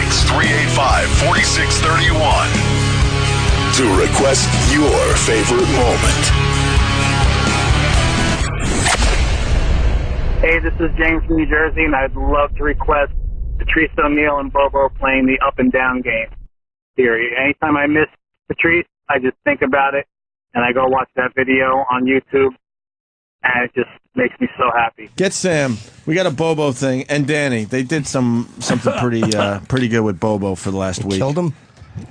866-385-4631 to request your favorite moment. Hey, this is James from New Jersey, and I'd love to request Patrice O'Neal and Bobo playing the up and down game theory. Anytime I miss Patrice, I just think about it, and I go watch that video on YouTube, and it just makes me so happy. Get Sam. We got a Bobo thing, and Danny. They did something pretty good with Bobo for the last week. Killed him?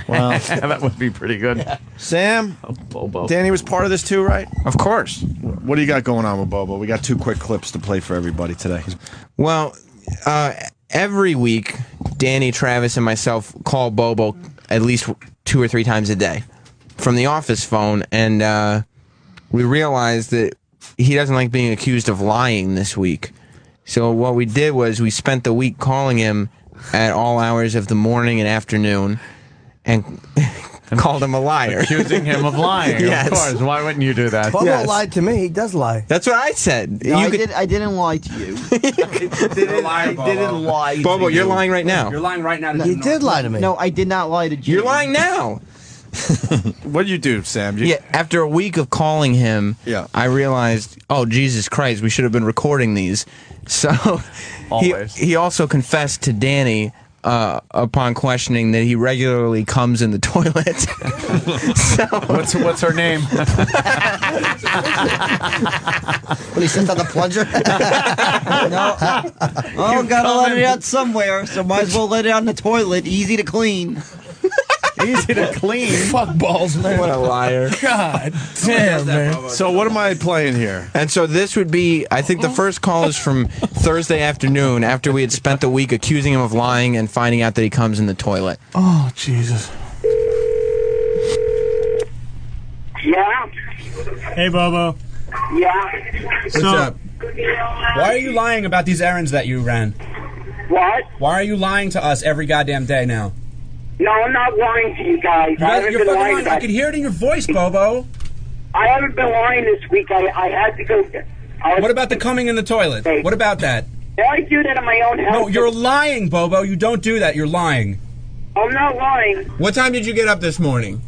Well, that would be pretty good. Yeah. Sam, Bobo. Danny was part of this too, right? Of course. What do you got going on with Bobo? We got 2 quick clips to play for everybody today. Well, every week, Danny, Travis, and myself call Bobo at least 2 or 3 times a day from the office phone, and we realized that he doesn't like being accused of lying this week. So what we did was we spent the week calling him at all hours of the morning and afternoon and called him a liar. Accusing him of lying, Yes. Of course. Why wouldn't you do that? Bobo Yes. lied to me. He does lie. That's what I said. No, I didn't lie to you. I didn't lie Bobo, to you're you. lying right now. You're lying right now. You did lie to me. No, I did not lie to you. You're lying now. What did you do, Sam? Yeah, after a week of calling him, I realized, oh, Jesus Christ, we should have been recording these. So he also confessed to Danny upon questioning that he regularly comes in the toilet. So, what's her name? When he sits on the plunger? No. Oh, gotta let it out somewhere, so might as well let it out in the toilet. Easy to clean. Easy to clean. Fuck balls, man. what a liar. God damn, man. So what am I playing here? And so this would be, I think the first call is from Thursday afternoon after we had spent the week accusing him of lying and finding out that he comes in the toilet. Oh, Jesus. Yeah? Hey, Bobo. Yeah? What's up? Why are you lying about these errands that you ran? What? Why are you lying to us every goddamn day now? No, I'm not lying to you guys. I haven't You're been fucking lying lying. I about can hear it in your voice, Bobo. I haven't been lying this week. I had to go. What about the coming in the toilet? What about that? I do that in my own house. No, you're lying, Bobo. You don't do that. You're lying. I'm not lying. What time did you get up this morning?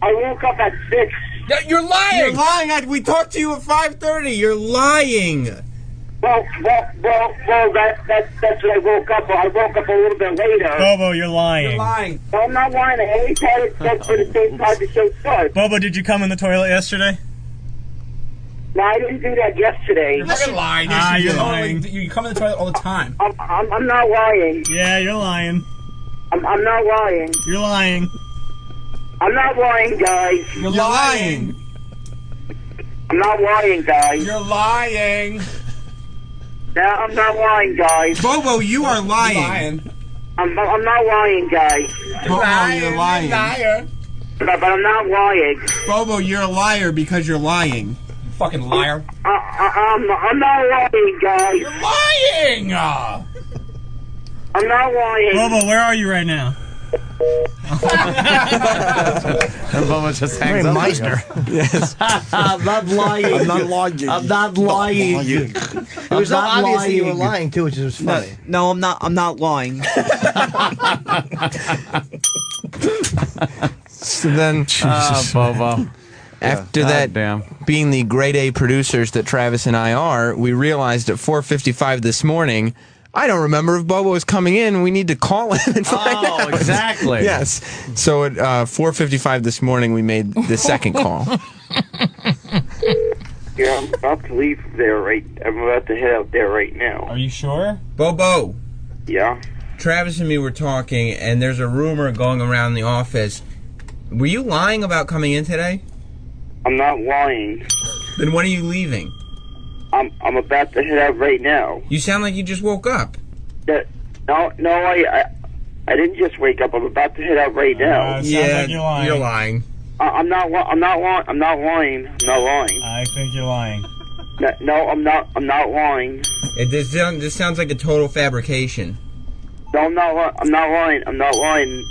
I woke up at 6. You're lying. You're lying. We talked to you at 5:30. You're lying. Well, that's when I woke up. I woke up a little bit later. Bobo, you're lying. You're lying. No, I'm not lying. I always had it set for the same time the show starts. Bobo, did you come in the toilet yesterday? No, I didn't do that yesterday. You're fucking lying. You're lying. You come in the toilet all the time. I'm not lying. Yeah, you're lying. I'm not lying. You're lying. I'm not lying, guys. You're lying. I'm not lying, guys. You're lying. No, I'm not lying, guys. Bobo, you are lying. You're lying. I'm not lying, guys. Bobo, you're lying. Liar. But I'm not lying. Bobo, you're a liar because you're lying. You fucking liar. I'm not lying, guys. You're lying. I'm not lying. Bobo, where are you right now? And Bobo just hangs up. Meister. Yes. I'm not lying. I'm not lying. I'm not lying. It was so obvious that you were lying, too, which was funny. No, I'm not. I'm not lying. So then, Bobo. after that, being the grade A producers that Travis and I are, we realized at 4:55 this morning, I don't remember if Bobo was coming in. We need to call him and find out. Exactly. Yes. So at 4:55 this morning, we made the second call. Yeah, I'm about to leave there I'm about to head out there right now. Are you sure? Bobo, Yeah? Travis and me were talking, and there's a rumor going around the office. Were you lying about coming in today? I'm not lying. Then when are you leaving? I'm about to head out right now. You sound like you just woke up. No, I didn't just wake up. I'm about to head out right now. Sounds like you're lying. You're lying. I'm not lying. I'm not lying. I think you're lying. No, I'm not lying. This sounds like a total fabrication. No, I'm not lying. I'm not lying.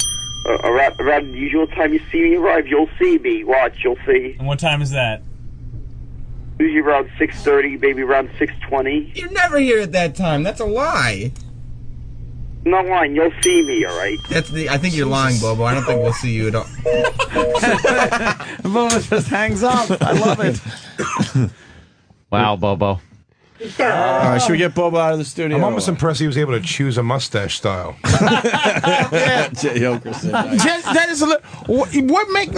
Around the usual time you see me arrive, you'll see me. Watch, you'll see. And what time is that? Usually around 6:30, maybe around 6:20. You're never here at that time. That's a lie. I'm not lying. You'll see me, all right? I think you're lying, Bobo. I don't think we'll see you at all. Bobo just hangs up. I love it. Wow, Bobo. All right, should we get Bobo out of the studio? I'm almost impressed he was able to choose a mustache style. That is what made you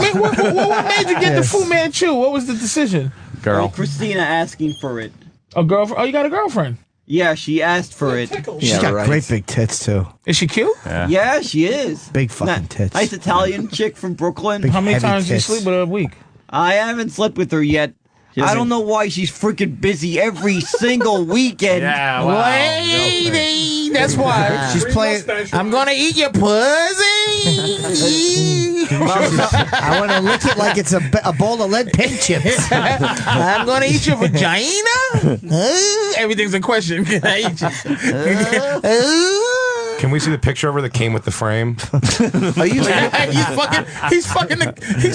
get the Fu Manchu? What was the decision? Girl. Christina asking for it. A girlfriend? Oh, you got a girlfriend? Yeah, she asked for it. She's got great big tits too. Is she cute? Yeah, she is. Big fucking tits. Nice Italian chick from Brooklyn. Big How many heavy times do you tits. sleep with her a week? I haven't slept with her yet. I don't know why she's freaking busy every single weekend. Yeah, wow. Lady, that's why. She's playing. I'm gonna eat your pussy. I want to lick it like it's a bowl of lead paint chips. I'm gonna eat your vagina. Everything's a question. Can I eat you? Can we see the picture of her that came with the frame? Are you? He's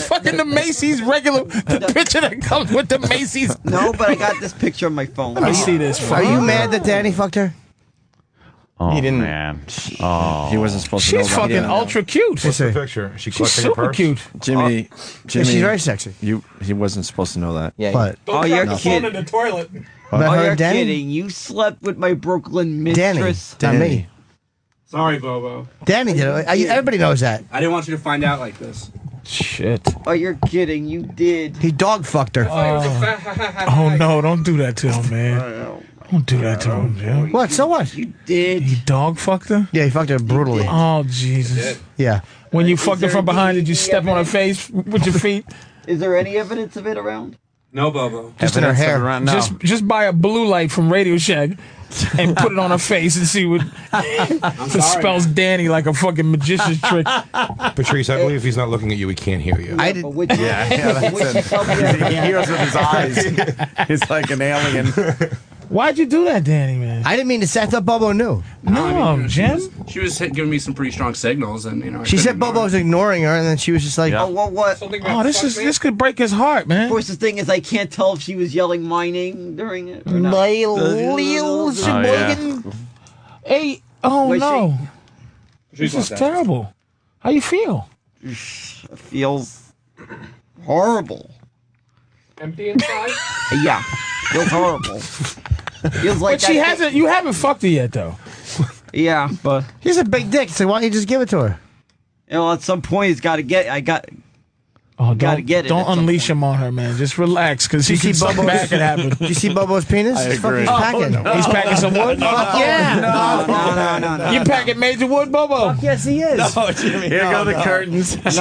fucking the Macy's regular the picture that comes with the Macy's. No, but I got this picture on my phone. Let me see this. Are you mad that Danny fucked her? Oh, He didn't- man. Oh. He wasn't supposed to know She's about fucking it. ultra cute. What's the picture? Is she She's collecting her super purse? cute. Jimmy, Yeah, she's very sexy. he wasn't supposed to know that. Yeah. But Oh, you're kidding. the toilet. about Oh, her you're and Danny. kidding. You slept with my Brooklyn Danny, mistress. not me. Sorry, Bobo. Danny did it. Everybody knows that. I didn't want you to find out like this. Shit. Oh, you're kidding. You did. He dog fucked her. Oh no! Don't do that to him, man. Don't do that to him, Jim. What? So what? You did. You dog fucked her? Yeah, he fucked her brutally. Oh Jesus! Yeah. When you fucked her from behind, did you step on her face with your feet? Is there any evidence of it around? No, Bobo. Just in her Evidence of hair. it around- No. Just buy a blue light from Radio Shack and put it on her face and see what it spells Danny like a fucking magician's trick. Patrice, I believe if he's not looking at you, he can't hear you. I did. But which, that's which it. He hears with his eyes. He's like an alien. Why'd you do that, Danny, man? I didn't mean to set up Bobo knew. No, Jim. She was giving me some pretty strong signals, and I She couldn't said ignore Bobo it. was ignoring her, and then she was just like, Yeah. oh, what? Oh, this could break his heart, Of man. course, the thing is, I can't tell if she was yelling my name during it or not. Lil Sheboygan. Hey, oh Was no. She's This like is that. terrible. How you feel? It feels horrible. Empty inside? Yeah, feels horrible. Feels like But she hasn't. You haven't fucked her yet, though. Yeah, but he's a big dick, so why don't you just give it to her? you know, at some point, he's got to get. Oh, Gotta don't get it don't at some unleash him on her, man. Just relax, because he You can see something Bobo's- bad could happen. Do you see Bobo's penis? It's fucking packing. He's packing some wood. Fuck yeah! No. You packing major wood, Bobo? Yes, he is. Oh, Jimmy. Here go the curtains. No.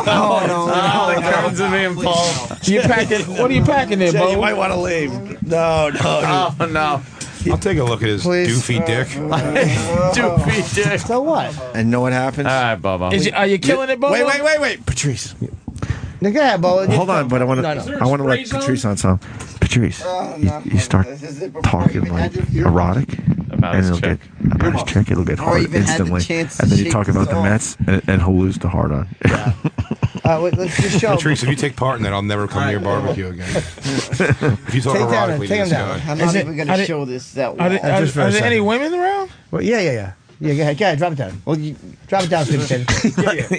Oh, the curtains are being pulled. You packing? What are you packing there, Jay, you Bobo? might want to leave. No. Oh, no. I'll take a look at his Please. doofy dick. Doofy dick. So what? And know what happens? All right, Bobo. Are you killing it, Bobo? Wait, Patrice. Now, go ahead, Bobo. Hold on, but I want to. I want to let Patrice on some. Patrice, you start talking like erotic, About and his it'll chick. get about his chick. It'll get hard even had the instantly, chance to and then you shake talk this about the off. Mets, and he'll lose the hard on. Let's just show. Patrice, if you take part in that, I'll never come to your barbecue again. If you talk Take down, erotically to take him this down. guy. I'm not Is it- even going are to they- show this that Are way. there, Just for a there any second. women around? Well, yeah. Go ahead, drop it down. Well, you, Drop it down, sweet potato.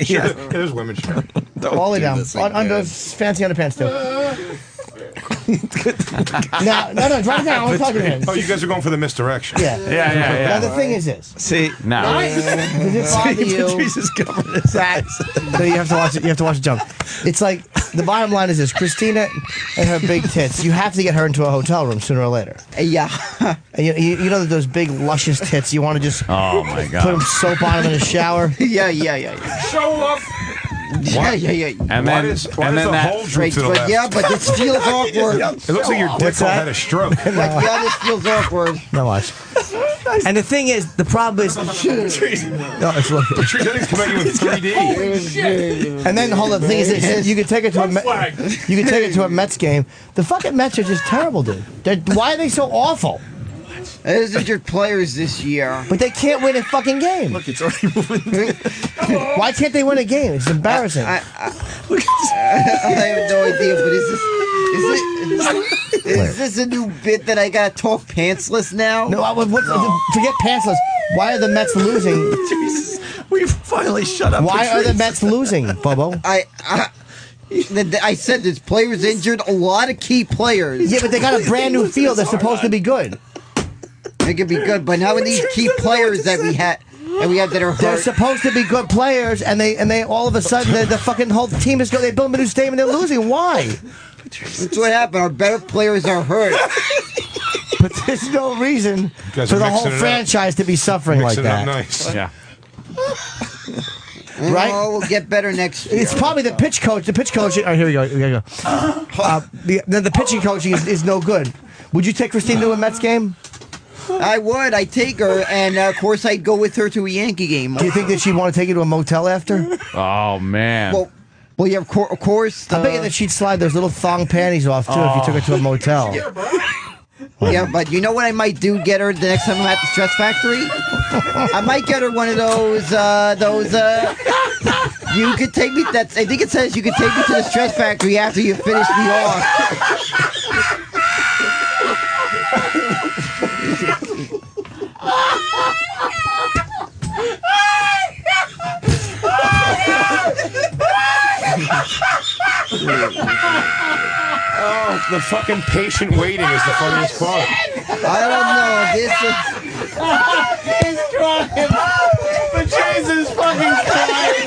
Yeah, there's women. Sure. All the way down. On those fancy underpants, too. No, drop it down. I want to talk to him. Oh, you guys are going for the misdirection. Yeah. Now, the thing is this. See, No. Does it bother you? Patrice is covering his eyes. So you have to watch it. You have to watch it jump. It's like the bottom line is this: Christina and her big tits. You have to get her into a hotel room sooner or later. yeah. And you know that those big luscious tits. You want to just Oh, my put God. them soap on them in the shower. Yeah. Show off. Yeah. And Why then, does and the then that. hole droop to the left? Yeah, but this feels awkward. It looks like your dick What's hole that? had a stroke. This feels awkward. No, watch. And the thing is, the problem is, no, it's look. Patrice, that thing's coming at you in 3D. And then hold on. The thing is, this, you could take it to a Mets game. The fucking Mets are just terrible, dude. Why are they so awful? Those are your players this year. But they can't win a fucking game. Look, it's already moving. Why can't they win a game? It's embarrassing. I have no idea, but is this a new bit that I got to talk pantsless now? No, forget pantsless. Why are the Mets losing? Jesus, we finally shut up. Why are the Patrice. Mets losing, Bobo? I said there's players injured, a lot of key players. Yeah, but they got a brand new field. They're supposed to be good. They could be good, but how are these key players that we have that are hurt? They're supposed to be good players, and they all of a sudden the fucking whole team is good. They built a new stadium, and they're losing. Why? That's what happened. Our better players are hurt. But there's no reason for guys are the whole mixing it up. franchise to be suffering like Mixing it up that. nice. Yeah. Right? Oh, we'll get better next year. It's probably the pitch coach. The pitch coach. Oh, here we go. Here we go. The pitching coaching is no good. Would you take Christine to a Mets game? I would. I'd take her, and of course, I'd go with her to a Yankee game. Do you think that she'd want to take you to a motel after? Oh man. Well, yeah, of course. I bet you that she'd slide those little thong panties off too if you took her to a motel. Yeah, but you know what I might do? Get her the next time I'm at the Stress Factory. I might get her one of those. You could take me. I think it says you could take me to the Stress Factory after you finish me off. Oh, the fucking patient waiting is the funniest part. I don't know. He's crying. Patrice is fucking crying.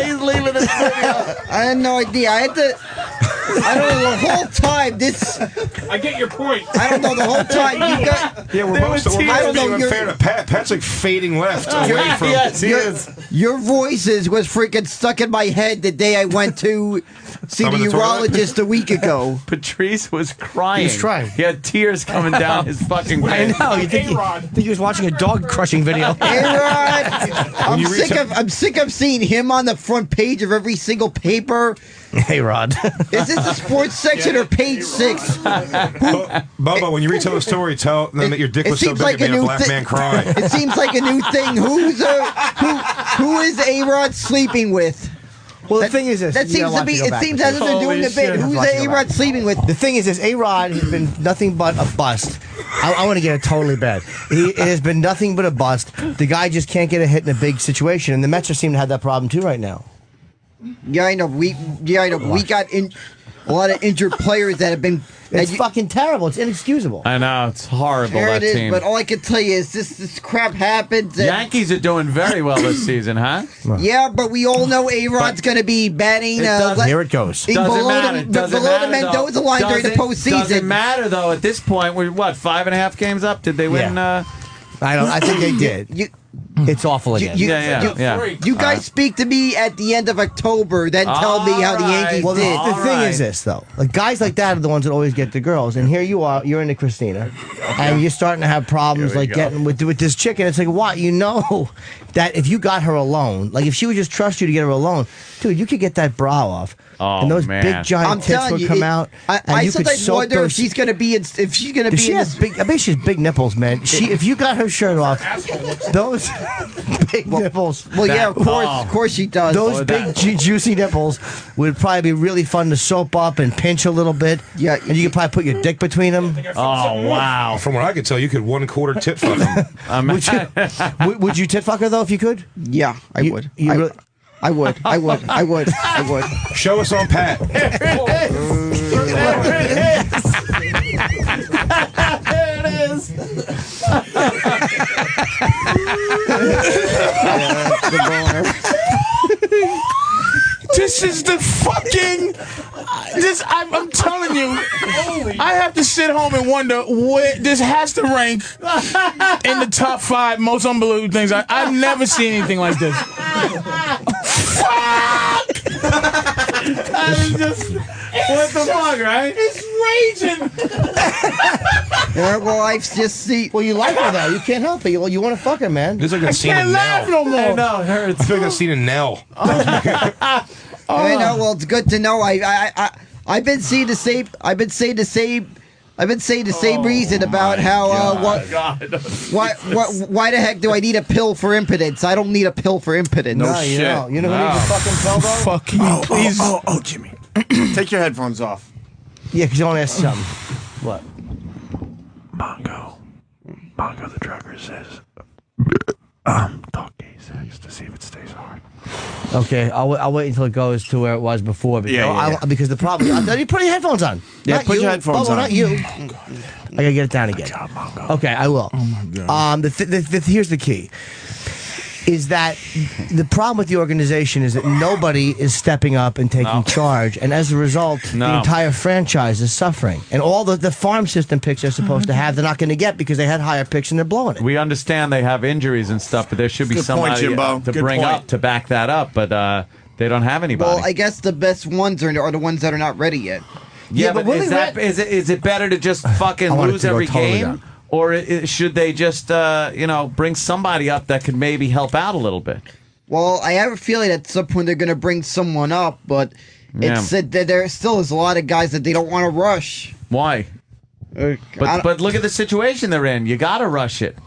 He's leaving the studio. I had no idea. I don't know the whole time. I get your point. I don't know the whole time. You got. Yeah, we're both being unfair to Pat. Pat's like fading left away from. Yes, he is. Your voices was freaking stuck in my head the day I went to see the urologist a week ago. Patrice was crying. He was crying. He had tears coming down his fucking I face. know. You think he was watching a dog crushing video? A-Rod, I'm sick of seeing him on the front page of every single paper. Hey, Rod. Is this the sports section or page 6? Bubba, when you retell the story, tell them that your dick was so seems big like it made a a new black man cry. It seems like a new thing. Who is A-Rod sleeping with? Well, the thing is this. That seems to be. It seems as if they're doing the bit. Who's A-Rod sleeping with? The thing is this. A-Rod has been nothing but a bust. I want to get it totally bad. It has been nothing but a bust. The guy just can't get a hit in a big situation, and the Mets seem to have that problem too right now. Yeah, I know. We got a lot of injured players that have been. It's fucking terrible. It's inexcusable. I know, it's horrible, There that it is. team. But all I can tell you is this crap happens. Yankees are doing very well this season, huh? Yeah, but we all know A-Rod's going to be batting. Here it goes. Doesn't matter. Doesn't below matter, the Mendoza line during the postseason. Doesn't matter though. At this point, we're what 5.5 games up. Did they win? I think they did. It's awful again. You guys speak to me at the end of October, then tell me how the Yankees Well, did. the thing is this, though. Like, guys like that are the ones that always get the girls. And here you are, you're into Christina, and you're starting to have problems like getting with this chick. And it's like, what? You know that if you got her alone, like if she would just trust you to get her alone, dude, you could get that bra off. Oh, and those man. big giant tits would come out. I sometimes wonder if she's going to be in. If she's going to be she in. has big, I bet she has big nipples, man. If you got her shirt off, those big nipples. Well, yeah, of course she does. Those big juicy nipples would probably be really fun to soap up and pinch a little bit. Yeah, and you could probably put your dick between them. Oh wow! From what I could tell, you could 1/4 tit fuck him. Would you tit fuck her though if you could? Yeah, I would. I would. Show us on Pat. There it is. This is the fucking. I'm telling you, I have to sit home and wonder where this has to rank in the top 5 most unbelievable things. I've never seen anything like this. Fuck! What the fuck, right? It's raging. Well, I just see. Well, you like her though. You can't help it. You want to fuck her, man. This is like that scene Can't in laugh Nell. no more. I know, it hurts. I feel like that scene in Nell. I know. Well, it's good to know. I've been saying the same. I've been saying the same reason about how why the heck do I need a pill for impotence? I don't need a pill for impotence. No, you know. You know who needs a fucking pill though? Fuck you, please. Oh, Jimmy. Take your headphones off. Yeah, because you want to ask something. What? Mongo the trucker says, talk gay sex to see if it stays hard. Okay, I'll wait until it goes to where it was before. Because, because the problem, you put your headphones on. Yeah, not put you, your headphones Bobo, on. Not you. I gotta get it down again. Okay, I will. Oh my God. Here's the key. Is that the problem with the organization is that nobody is stepping up and taking charge, and as a result, the entire franchise is suffering. And all the farm system picks they're supposed to have, they're not going to get because they had higher picks and they're blowing it. We understand they have injuries and stuff, but there should be somebody to bring up to back that up. But they don't have anybody. Well, I guess the best ones are the ones that are not ready yet. Yeah, but is it better to just fucking lose every game? Or should they just, bring somebody up that could maybe help out a little bit? Well, I have a feeling at some point they're going to bring someone up, but it's that there still is a lot of guys that they don't want to rush. Why? But look at the situation they're in. You got to rush it.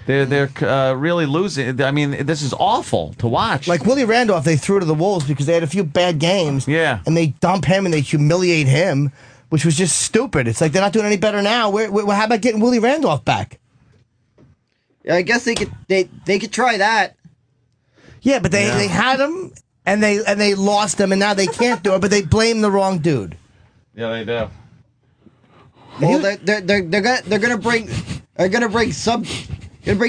They're really losing. I mean, this is awful to watch. Like Willie Randolph, they threw to the wolves because they had a few bad games. Yeah. And they dump him and they humiliate him, which was just stupid. It's like they're not doing any better now. How about getting Willie Randolph back? Yeah, I guess they could try that. Yeah, but they had him and they lost him and now they can't do it. But they blame the wrong dude. Yeah, they do. Well, they're gonna bring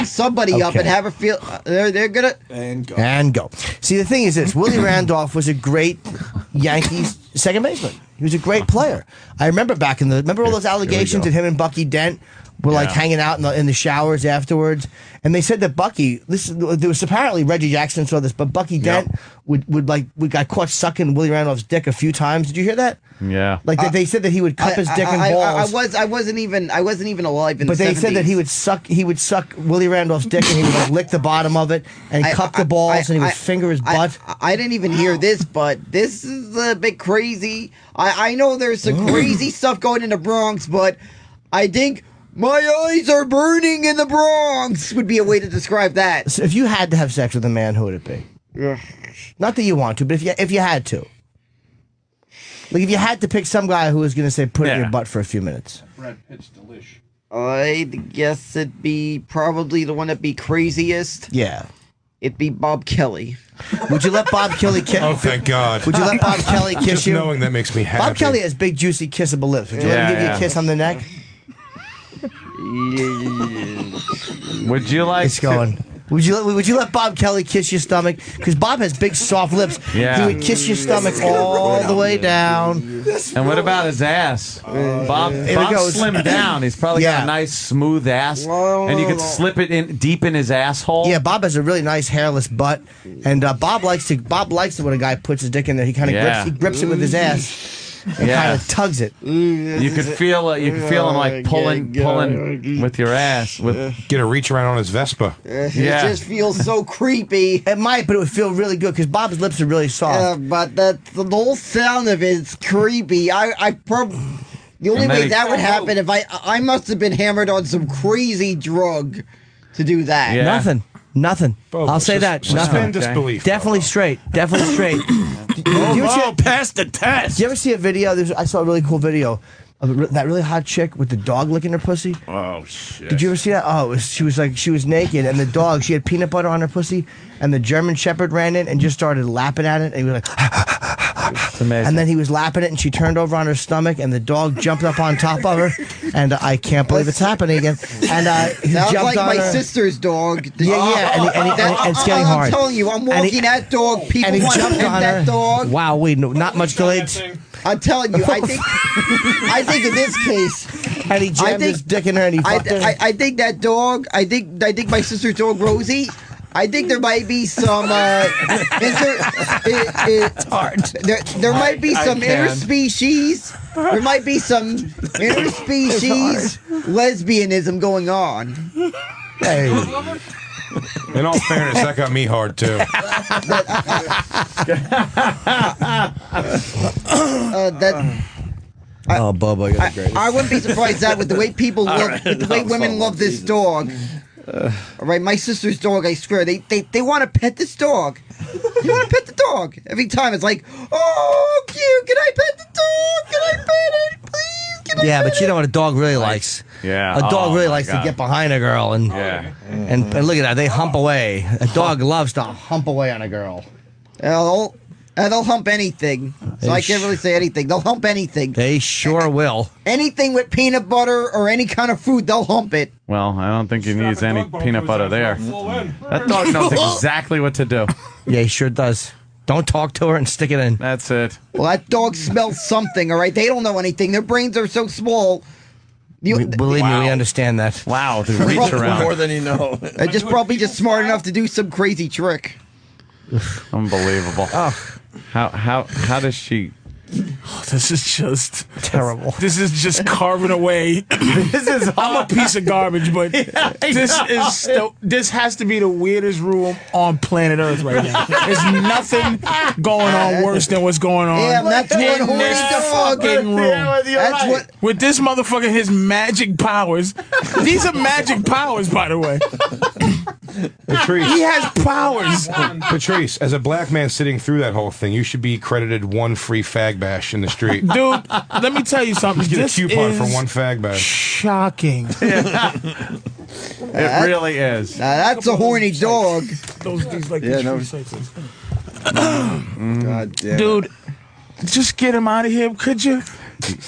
somebody up and have a feel. They're gonna and go. See, the thing is this: Willie Randolph was a great Yankees second baseman. He was a great player. I remember remember all those allegations that him and Bucky Dent were like hanging out in the showers afterwards, and they said that there was apparently Reggie Jackson saw this, but Bucky Dent would got caught sucking Willie Randolph's dick a few times. Did you hear that? Yeah. Like they said that he would cup his dick and balls. I wasn't even alive in but the 70s. they said that he would suck Willie Randolph's dick and he would like lick the bottom of it and cup the balls and he would finger his butt. I didn't even hear this, but this is a bit crazy. I know there's some crazy stuff going in the Bronx, but I think my eyes are burning in the Bronx would be a way to describe that. So if you had to have sex with a man, who would it be? Not that you want to, but if you had to. Like if you had to pick some guy who was going to say, put it in your butt for a few minutes. Brad Pitt's delish. I'd guess it'd be probably the one that'd be craziest. Yeah. It'd be Bob Kelly. Would you let Bob Kelly kiss? Oh, thank God. Would you let Bob Kelly kiss Just you? knowing that makes me happy. Bob Kelly has big, juicy, kissable lips. Would you let him give you a kiss on the neck? Would you like? It's going. Would you let Bob Kelly kiss your stomach? Because Bob has big, soft lips. Yeah. He would kiss your stomach all the way down. And what about his ass? Bob's slimmed down. He's probably got a nice, smooth ass, and you could slip it in deep in his asshole. Yeah, Bob has a really nice hairless butt, and Bob likes it when a guy puts his dick in there. He kind of grips it with his ass. And kind of tugs it. You could feel him like pulling with your ass. Get a reach around on his Vespa. It just feels so creepy. It might, but it would feel really good because Bob's lips are really soft. But the whole sound of it's creepy. The only way that would happen if I must have been hammered on some crazy drug to do that. Yeah. Nothing. I'll say that. Nothing. Disbelief. Definitely straight. Definitely straight. Passed the test. Did you ever see a video? I saw a really cool video of that really hot chick with the dog licking her pussy. Oh shit! Did you ever see that? Oh, she was naked, and the dog, she had peanut butter on her pussy, and the German Shepherd ran in and just started lapping at it, and he was like, it's amazing. And then he was lapping it, and she turned over on her stomach, and the dog jumped up on top of her, and I can't believe it's happening again. And he Sounds jumped like on my her. sister's dog. Yeah, and it's getting hard. I'm telling you, I'm walking that dog. People want to pet that dog. Wow, not much delayed. I'm telling you, I think in this case, and he jammed his dick in her, and he fucked her. I think that dog. I think my sister's dog Rosie. I think there might be some. It's hard. There might be some interspecies. There might be some interspecies lesbianism going on. Hey. In all fairness, that got me hard too. Oh, Bobo, you're the greatest. I wouldn't be surprised that with the way people love, with the way women love this dog. All right, my sister's dog. I swear, they want to pet this dog. You want to pet the dog every time. It's like, oh, cute. Can I pet the dog? Can I pet it? Please, Yeah, but you know what a dog really likes? Yeah. A dog Oh, really my likes God. to get behind a girl and look at that. They hump away. A dog loves to hump away on a girl. They'll hump anything. So I can't really say anything. They'll hump anything. They sure will. Anything with peanut butter or any kind of food, they'll hump it. Well, I don't think he needs any peanut butter there. That dog knows exactly what to do. Yeah, he sure does. Don't talk to her and stick it in. That's it. Well, that dog smells something, all right? They don't know anything. Their brains are so small. Believe me, we understand that. Wow, the reach around. More than you know. They're probably just smart enough to do some crazy trick. Unbelievable. How does she? This is just terrible. This is just carving away. I'm a piece of garbage, but this has to be the weirdest room on planet Earth right now. There's nothing going on worse than what's going on. Yeah, that's what in this fucking room. That's what. With this motherfucker, his magic powers. These are magic powers, by the way. Patrice. He has powers. Patrice, as a black man sitting through that whole thing, you should be credited one free fag bash in the street. Dude, let me tell you something. Get This a coupon for is one fag bash. shocking. It really is. Now that's a horny dog. These like Yeah, these no. free sites. God damn. Dude, just get him out of here, could you?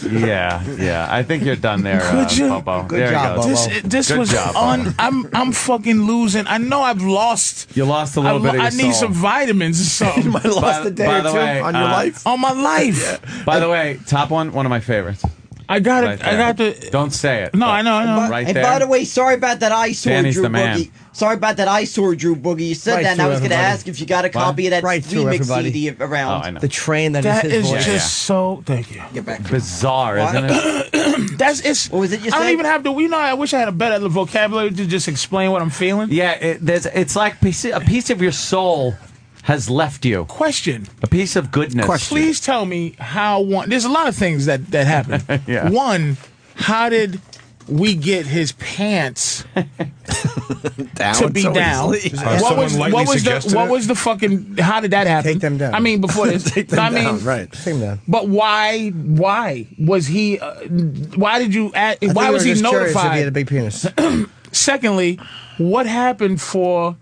Yeah. I think you're done there, Could you? Bobo. Good there job, you go. Bobo. This Good was job, Bobo. I'm fucking losing. I know I've lost. You lost a little bit of your I need soul. some vitamins or something. You might have lost a day by or the two way, on your life. On my life. By the way, top one of my favorites. I got Right it. I there. got the. Don't say it. No, but I know. Right And there. by the way, sorry about that eyesore, Danny's Drew the man. Boogie. Sorry about that eyesore, Drew Boogie. You said Right that, and I through was going to everybody. ask if you got a copy of that Right through remix everybody. CD around. Oh, I know. The train that That is is his voice. just so. Thank you. Get back. Bizarre, isn't it? That's it's. What was it you I don't said? even have to. You know, I wish I had a better vocabulary to just explain what I'm feeling. Yeah, it's like a piece of your soul has left you. Question. A piece of goodness. Please tell me how one. There's a lot of things that happen. Yeah. One, how did we get his pants Down to be so down? easily. What was the fucking? How did that happen? Take them down. I mean, before this. Take them I mean, down, right. Take him down. but why? Why was he? Why did you? Why was he If he had a notified? big penis. Secondly, what happened for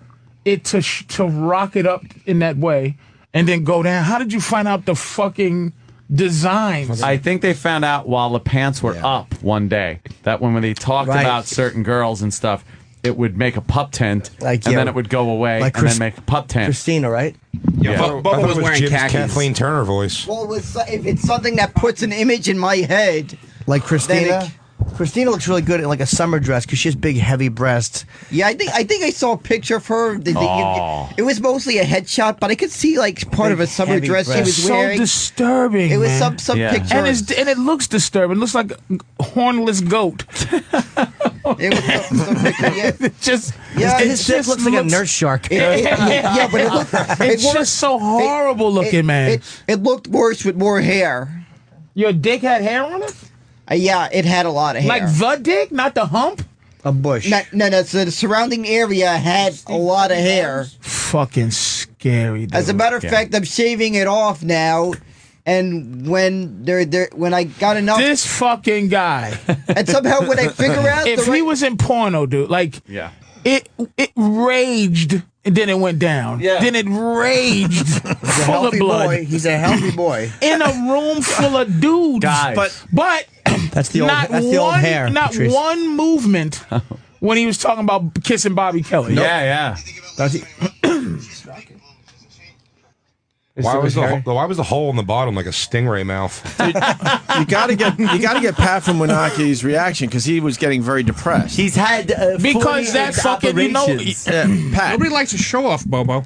it to rocket up in that way and then go down? How did you find out the fucking designs? I think they found out while the pants were up one day that when they talked Right. about certain girls and stuff, it would make a pup tent, Like, and yeah, then it would go away, like and then make a pup tent. Christina, right? Yeah, Bobo was wearing Jim's khakis. Kathleen Turner voice. Well, if it's something that puts an image in my head, Like Christina. Then Christina looks really good in like a summer dress because she has big, heavy breasts. yeah, I think I saw a picture of her. It was mostly a headshot, but I could see like part of a summer heavy dress she breasts. was wearing. So disturbing. It was man. some Yeah. picture. and it looks disturbing. It looks like a hornless goat. It was some picture. Yeah, It just Yeah, His dick looks like a nurse shark. yeah, but it looked. it's just so horrible looking, man. It looked worse with more hair. Your dick had hair on it? Yeah, it had a lot of hair. Like the dick, not the hump? A bush. No. So the surrounding area had a lot of hair. Fucking scary, dude. As a matter of fact, I'm shaving it off now. And when I got enough, This fucking guy. and somehow when I figure out If he was in porno, dude, like Yeah. it raged and then it went down. Yeah. Then it raged He's a full of healthy blood. boy. He's a healthy boy. In a room full of dudes. Guys. But That's the old. not That's the old one, hair. not Patrice. one movement when he was talking about kissing Bobby Kelly. Yeah. That's the- Why was the hole in the bottom like a stingray mouth? You gotta get Pat from Winaki's reaction because he was getting very depressed. He's had Because that fucking, you know, Pat, Nobody likes to show off, Bobo.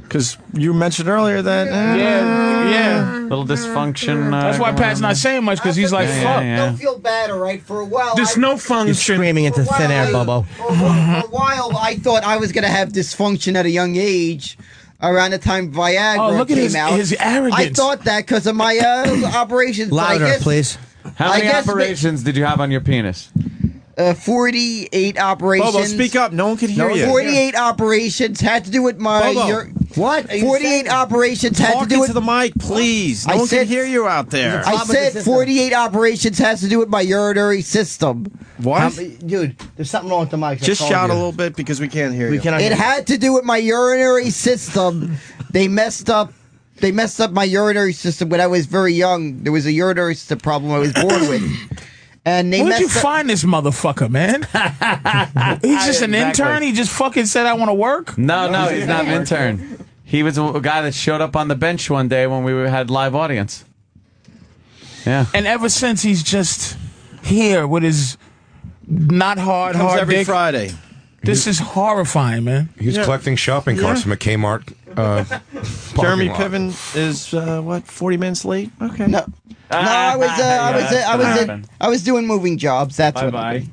because you mentioned earlier that yeah. little dysfunction. That's why Pat's not saying much because he's like, fuck. don't feel bad, all right. For a while, There's no function. He's screaming into thin air, Bobo. For a while, I thought I was gonna have dysfunction at a young age. Around the time Viagra Oh, look at came out, his arrogance. I thought that because of my operations. But I Louder, guess, please. How I many guess operations did you have on your penis? 48 operations. Bobo, speak up. No one can hear you. 48 operations had to do with my Bobo, What? 48 operations had to do with the mic, please. No one can hear you out there. I said 48 operations has to do with my urinary system. What? Dude, there's something wrong with the mic. Just shout a little bit because we can't hear you. It had to do with my urinary system. They messed up my urinary system when I was very young. There was a urinary system problem I was born with. And they Where'd you find this motherfucker, man? He's just an intern? He just fucking said, I want to work? No, he's not an intern. He was a guy that showed up on the bench one day when we had live audience. Yeah. And ever since, he's just here with his not hard every dick. Friday. This is horrifying, man. He's collecting shopping carts from a Kmart. Jeremy Piven is, 40 minutes late? Okay. No, I was doing moving jobs. That's what I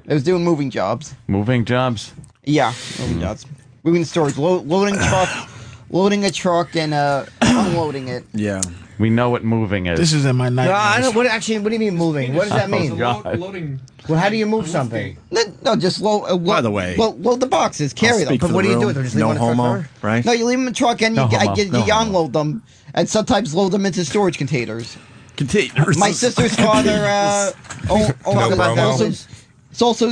was doing moving jobs. Moving jobs? Yeah, moving jobs. Moving storage, loading a truck and unloading it. Yeah. We know what moving is. This is in my No, I don't. What do you mean moving? What does that mean? Loading. Well, how do you move something? No, just load. By the way, load the boxes, carry them. But what do you do with them? Just leave them in the truck? Right? No, you leave them in the truck and you unload them, and sometimes load them into storage containers. My sister's father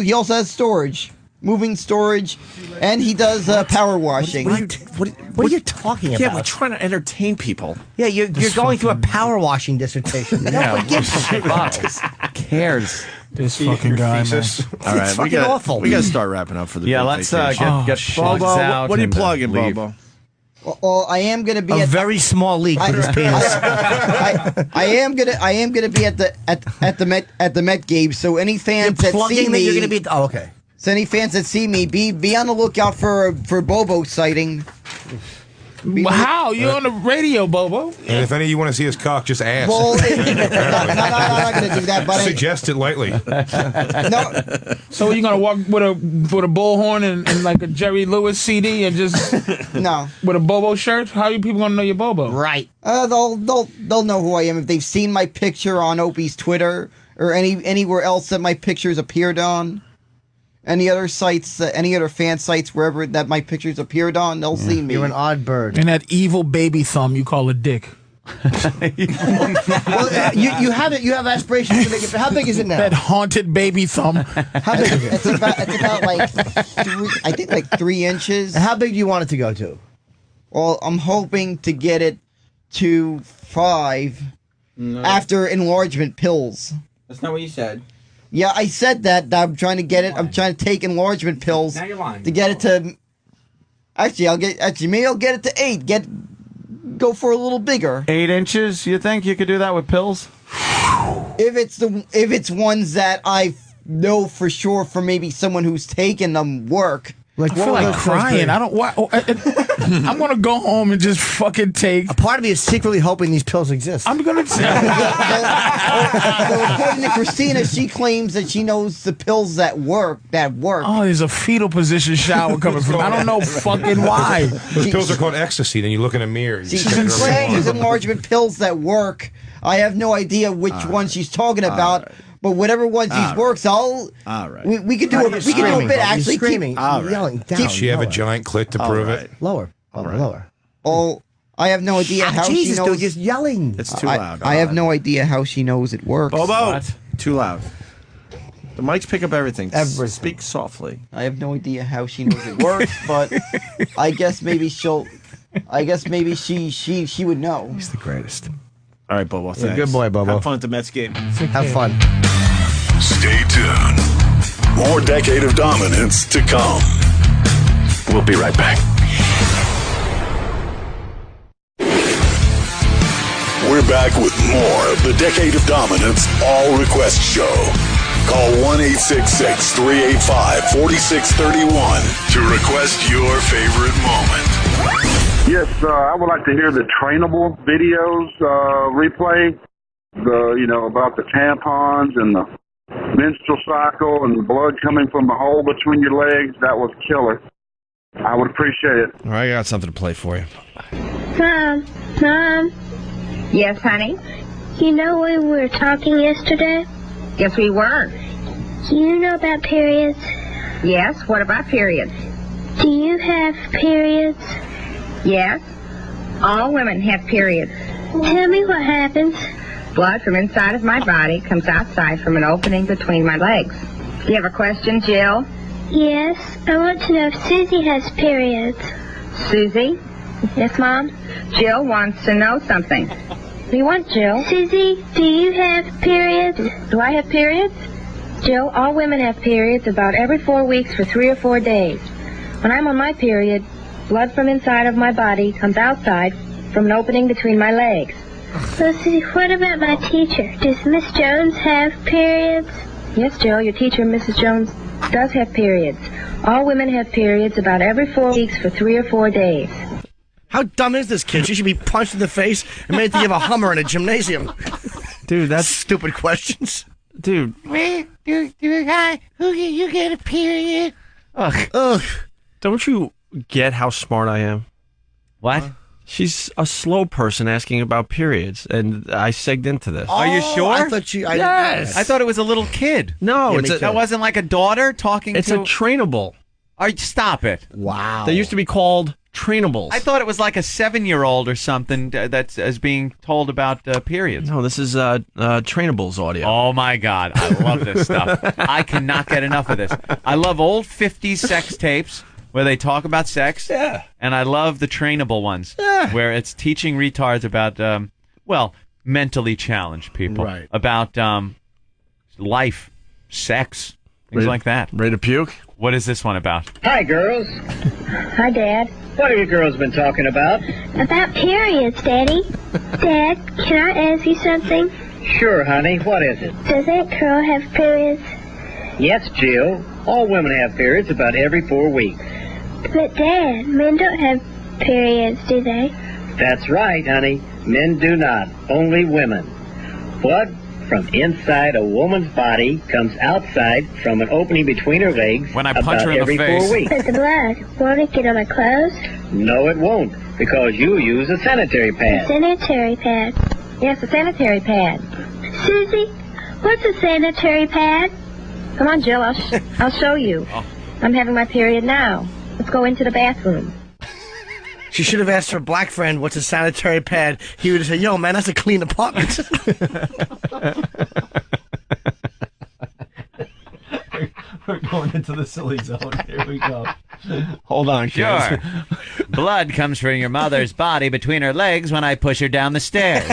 he also has storage. Moving storage, and he does power washing. What are you talking about? Yeah, we're trying to entertain people. Yeah, you're going through a power washing dissertation. Yeah, cares? This fucking guy, man. All right, we got to start wrapping up for the let's get plugs Bobo, out. what are you and plugging, leave. Bobo? Well, I am going to be a very small leak with his penis. I am gonna be at the Met game. So any fans that see me, you're gonna be. Oh, okay. So any fans that see me, be on the lookout for Bobo sighting. How? You're on the radio, Bobo. And if any of you want to see his cock, just ask. Well, I'm not going to do that, but suggest it lightly. No. So you're gonna walk with a bullhorn and like a Jerry Lewis CD and just no with a Bobo shirt? How are you people gonna know you're Bobo? Right. They'll know who I am if they've seen my picture on Opie's Twitter or anywhere else that my pictures appeared on. Any other sites, any other fan sites, wherever that my pictures appeared on, they'll see me. You're an odd bird. And that evil baby thumb you call a dick. Well, you have it. You have aspirations to make it. How big is it now? That haunted baby thumb. How big is it? It's about like 3 inches. How big do you want it to go to? Well, I'm hoping to get it to 5 after enlargement pills. That's not what you said. Yeah, I said that I'm trying to get it. I'm trying to take enlargement pills Now you're lying. to get it to. Maybe I'll get it to 8. Go for a little bigger. 8 inches? You think you could do that with pills? If it's ones that I know for sure for maybe someone who's taken them work. I feel like crying. I don't. I'm gonna go home and just fucking take. A part of me is secretly hoping these pills exist. I'm gonna. So according to Christina, she claims that she knows the pills that work. Oh, there's a fetal position shower coming from. I don't know fucking why. Those pills are called ecstasy. Then you look in a mirror. She's saying there's enlargement pills that work. I have no idea which one she's talking about. But whatever one works, we could do we could do a bit actually. Screaming, yelling down. Does she have a giant clit to prove it? Lower, lower. Oh, I have no idea how Jesus, she knows. dude, just yelling. It's too loud. I have no idea how she knows it works. Bobo, too loud. The mics pick up everything. Speak softly. I have no idea how she knows it works, but I guess maybe she'll. I guess maybe she would know. He's the greatest. All right, Bobo. You're a good boy, Bobo. Have fun at the Mets game. Have fun. Stay tuned. More Decade of Dominance to come. We'll be right back. We're back with more of the Decade of Dominance All Request Show. Call 1-866-385-4631 to request your favorite moment. Yes, I would like to hear the Trainable videos replay. About the tampons and the menstrual cycle and the blood coming from the hole between your legs. That was killer. I would appreciate it. All right, I got something to play for you. Mom. Yes, honey? You know we were talking yesterday? Yes, we were. Do you know about periods? Yes, what about periods? Do you have periods? Yes. All women have periods. Tell me what happens. Blood from inside of my body comes outside from an opening between my legs. Do you have a question, Jill? Yes, I want to know if Susie has periods. Susie? Yes, Mom? Jill wants to know something. What do you want, Jill? Susie, do you have periods? Do I have periods? Jill, all women have periods about every 4 weeks for 3 or 4 days. When I'm on my period, blood from inside of my body comes outside from an opening between my legs. So, Susie, what about my teacher? Does Miss Jones have periods? Yes, Jill, your teacher, Mrs. Jones, does have periods. All women have periods about every 4 weeks for 3 or 4 days. How dumb is this kid? She should be punched in the face and made to give a Hummer in a gymnasium. Dude, that's stupid questions. Dude. Wait, you get a period? Ugh. Don't you get how smart I am? What? She's a slow person asking about periods, and I segged into this. Are you sure? I thought you. Yes. I thought it was a little kid. No, that wasn't like a daughter talking it's to. a trainable. Stop it. Wow. They used to be called trainables. I thought it was like a 7-year-old or something that's as being told about periods. No, this is trainables audio. Oh my God, I love this stuff. I cannot get enough of this. I love old 50s sex tapes where they talk about sex. Yeah. And I love the trainable ones where it's teaching retards about, mentally challenged people. Right. About life, sex, things like that. Ready to puke? What is this one about? Hi, girls. Hi, Dad. What have you girls been talking about? About periods, Daddy. Dad, can I ask you something? Sure, honey. What is it? Does Aunt Carol have periods? Yes, Jill. All women have periods about every 4 weeks. But, Dad, men don't have periods, do they? That's right, honey. Men do not. Only women. Blood from inside a woman's body comes outside from an opening between her legs when I punch about her in every the face. 4 weeks. But the blood, won't it get on my clothes? No, it won't, because you use a sanitary A pad. sanitary pad. Yes, a sanitary pad. Susie, what's a sanitary pad? Come on, Jill, I'll show you. I'm having my period now. Let's go into the bathroom. She should have asked her black friend, what's a sanitary pad? He would have said, yo, man, that's a clean apartment. We're going into the silly zone. Here we go. Hold on, kids. Sure. Blood comes from your mother's body between her legs when I push her down the stairs.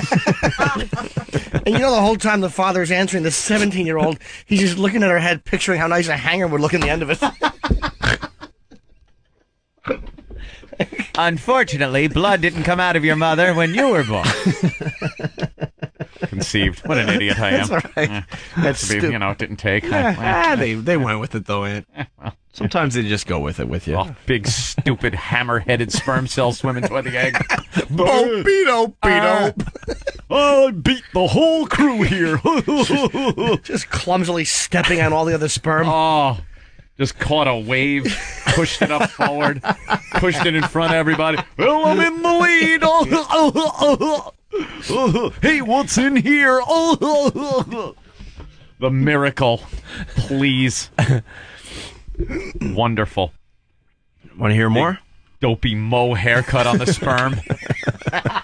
And you know the whole time the father's answering the 17-year-old, he's just looking at her head, picturing how nice a hanger would look in the end of it. Unfortunately, blood didn't come out of your mother when you were born. Conceived. What an idiot I am. That's all right. That's stupid. It didn't take. They went with it, though, Aunt. Sometimes they just go with it with you. Oh, big, stupid, hammer-headed sperm cells swimming toward the egg. I beat the whole crew here. Just clumsily stepping on all the other sperm. Oh, just caught a wave, pushed it up forward, pushed it in front of everybody. Well, I'm in the lead. Hey, what's in here? The miracle. Please. Wonderful. Want to hear more? Dopey Mo haircut on the sperm.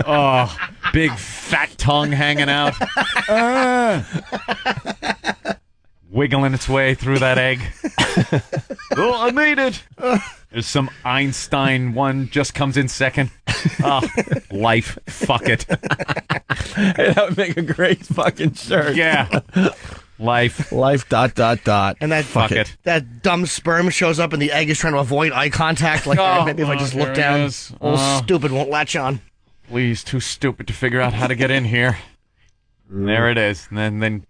Oh, big fat tongue hanging out. Wiggling its way through that egg. Oh, I made it. There's some Einstein one just comes in second. Oh, life. Fuck it. Hey, that would make a great fucking shirt. Yeah. Life. Life. ... And that fuck it. That dumb sperm shows up and the egg is trying to avoid eye contact. Like maybe if I just look down, old stupid won't latch on. Please, too stupid to figure out how to get in here. And there it is. And then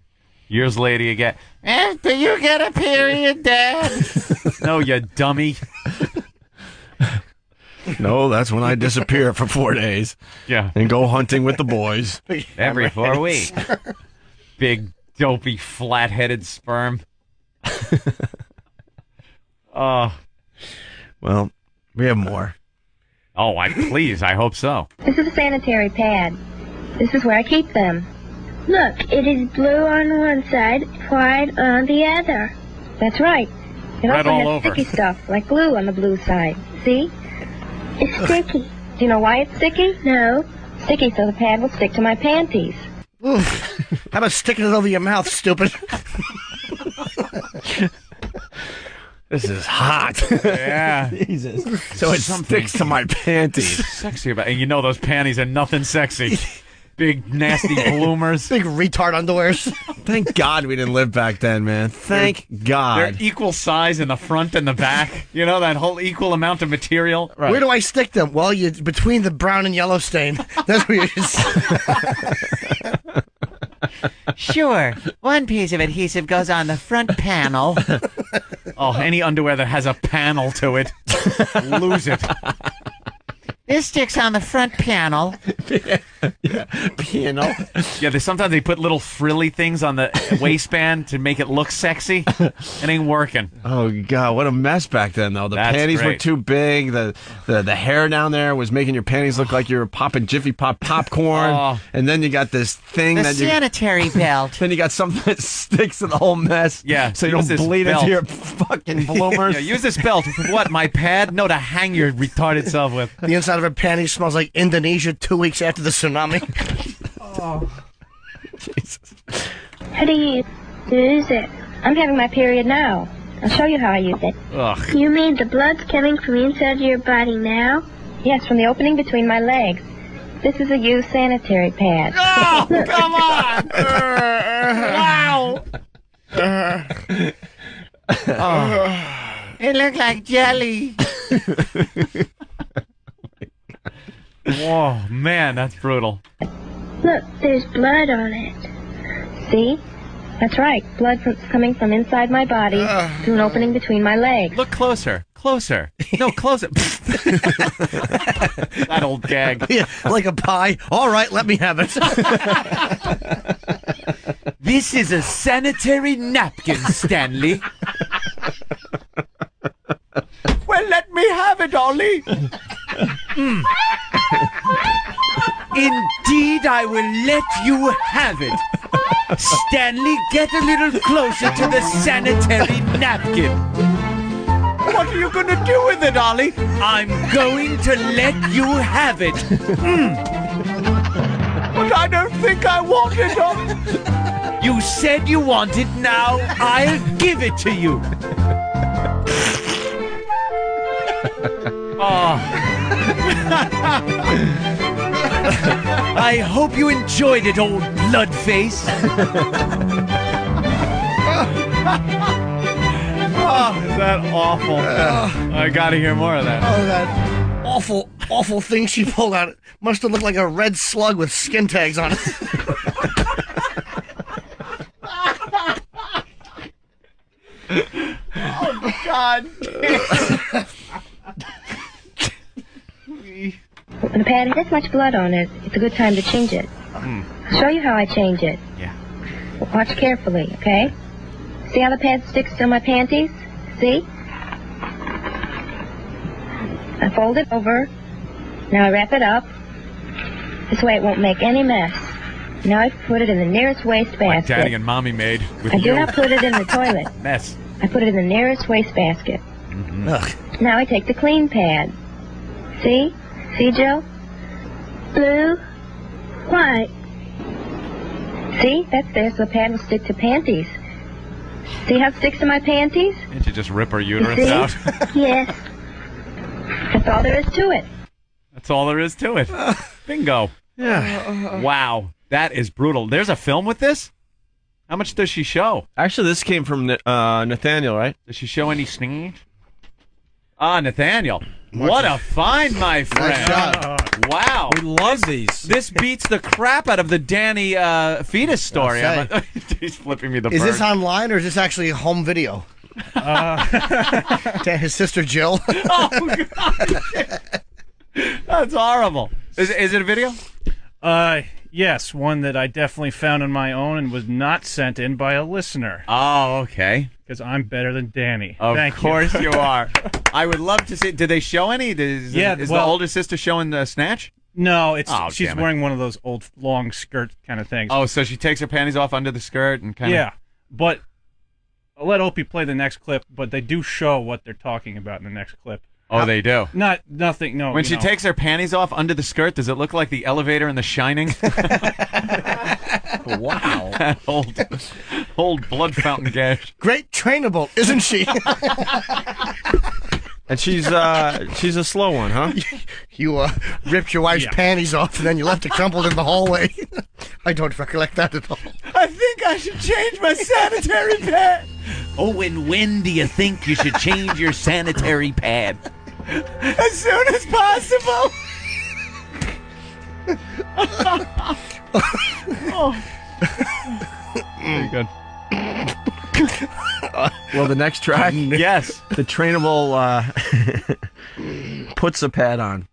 years later you get, do you get a period, Dad? No, you dummy. No, that's when I disappear for 4 days. Yeah. And go hunting with the boys. Every 4 weeks. Big, dopey, flat-headed sperm. Oh. Well, we have more. Oh, please, I hope so. This is a sanitary pad. This is where I keep them. Look, it is blue on one side, white on the other. That's right. It Red also all has over. sticky stuff, like glue on the blue side. See? It's sticky. Do you know why it's sticky? No. Sticky so the pad will stick to my panties. Oof. How about sticking it over your mouth, stupid? This is hot. Yeah. Jesus. So it sticks to my panties. Sexy about it. And you know those panties are nothing sexy. Big, nasty bloomers. Big retard underwears. Thank God we didn't live back then, man. Thank God. They're equal size in the front and the back. You know, that whole equal amount of material. Right. Where do I stick them? Well, you between the brown and yellow stain. That's where you Sure. One piece of adhesive goes on the front panel. Oh, any underwear that has a panel to it, lose it. This sticks on the front panel. Piano. Yeah, sometimes they put little frilly things on the waistband to make it look sexy. It ain't working. Oh God, what a mess back then, though. The That's panties were great. too big. The hair down there was making your panties look like you were popping Jiffy Pop popcorn. Oh. And then you got this thing The that you. sanitary belt. Then you got something that sticks to the whole mess. Yeah, so you use don't this bleed belt. into your fucking bloomers. Yeah, use this belt. What, my pad? No, to hang your retarded self with. The inside of her panties smells like Indonesia 2 weeks after the tsunami. Jesus. How do you use it? I'm having my period now. I'll show you how I use it. Ugh. You mean the blood's coming from inside your body now? Yes, from the opening between my legs. This is a used sanitary pad. Oh, come on! Wow! It looked like jelly. Whoa, man, that's brutal. Look, there's blood on it. See? That's right. Blood coming from inside my body through an opening between my legs. Look closer. Closer. No, closer. That old gag. Yeah, like a pie. All right, let me have it. This is a sanitary napkin, Stanley. Well, let me have it, Ollie. Indeed, I will let you have it. Stanley, get a little closer to the sanitary napkin. What are you going to do with it, Ollie? I'm going to let you have it. But I don't think I want it, Ollie. You said you want it, now I'll give it to you. Oh. I hope you enjoyed it, old bloodface. Oh, is that awful? I gotta hear more of that. Oh, that awful thing she pulled out. Must have looked like a red slug with skin tags on it. Oh, God. When the pad has this much blood on it, it's a good time to change it. I'll show you how I change it. Yeah. Watch carefully, okay? See how the pad sticks to my panties? See? I fold it over. Now I wrap it up. This way it won't make any mess. Now I put it in the nearest wastebasket. Like Daddy and Mommy made with I you. do not put it in the toilet. Mess. I put it in the nearest wastebasket. Mm-hmm. Now I take the clean pad. See? See, Joe? Blue? White? See? That's there so the pad will stick to panties. See how it sticks to my panties? Didn't you just rip her You uterus see? out? Yes. That's all there is to it. That's all there is to it. Bingo. Yeah. Wow. That is brutal. There's a film with this? How much does she show? Actually, this came from Nathaniel, right? Does she show any stinging? Ah, Nathaniel. What a find, my friend. Wow. We love these. This beats the crap out of the Danny fetus story. He's flipping me the bird. Is this online or is this actually a home video? His sister Jill. Oh, God. That's horrible. Is it a video? Yes, one that I definitely found on my own and was not sent in by a listener. Oh, okay. Because I'm better than Danny. Of Thank course you. you are. I would love to see. Did they show any? Is the older sister showing the snatch? No, she's damn it. wearing one of those old long skirt kind of things. Oh, so she takes her panties off under the skirt and kind of. Yeah, but I'll let Opie play the next clip, but they do show what they're talking about in the next clip. Oh, they do. Nothing. No. When she takes her panties off under the skirt, does it look like the elevator in The Shining? Wow. That old blood fountain gash. Great trainable, isn't she? And she's a slow one, huh? You ripped your wife's panties off and then you left her crumpled in the hallway. I don't recollect that at all. I think I should change my sanitary pad. Oh, and when do you think you should change your sanitary pad? As soon as possible. Very good. Well, the next track, yes, the Trainable puts a pad on.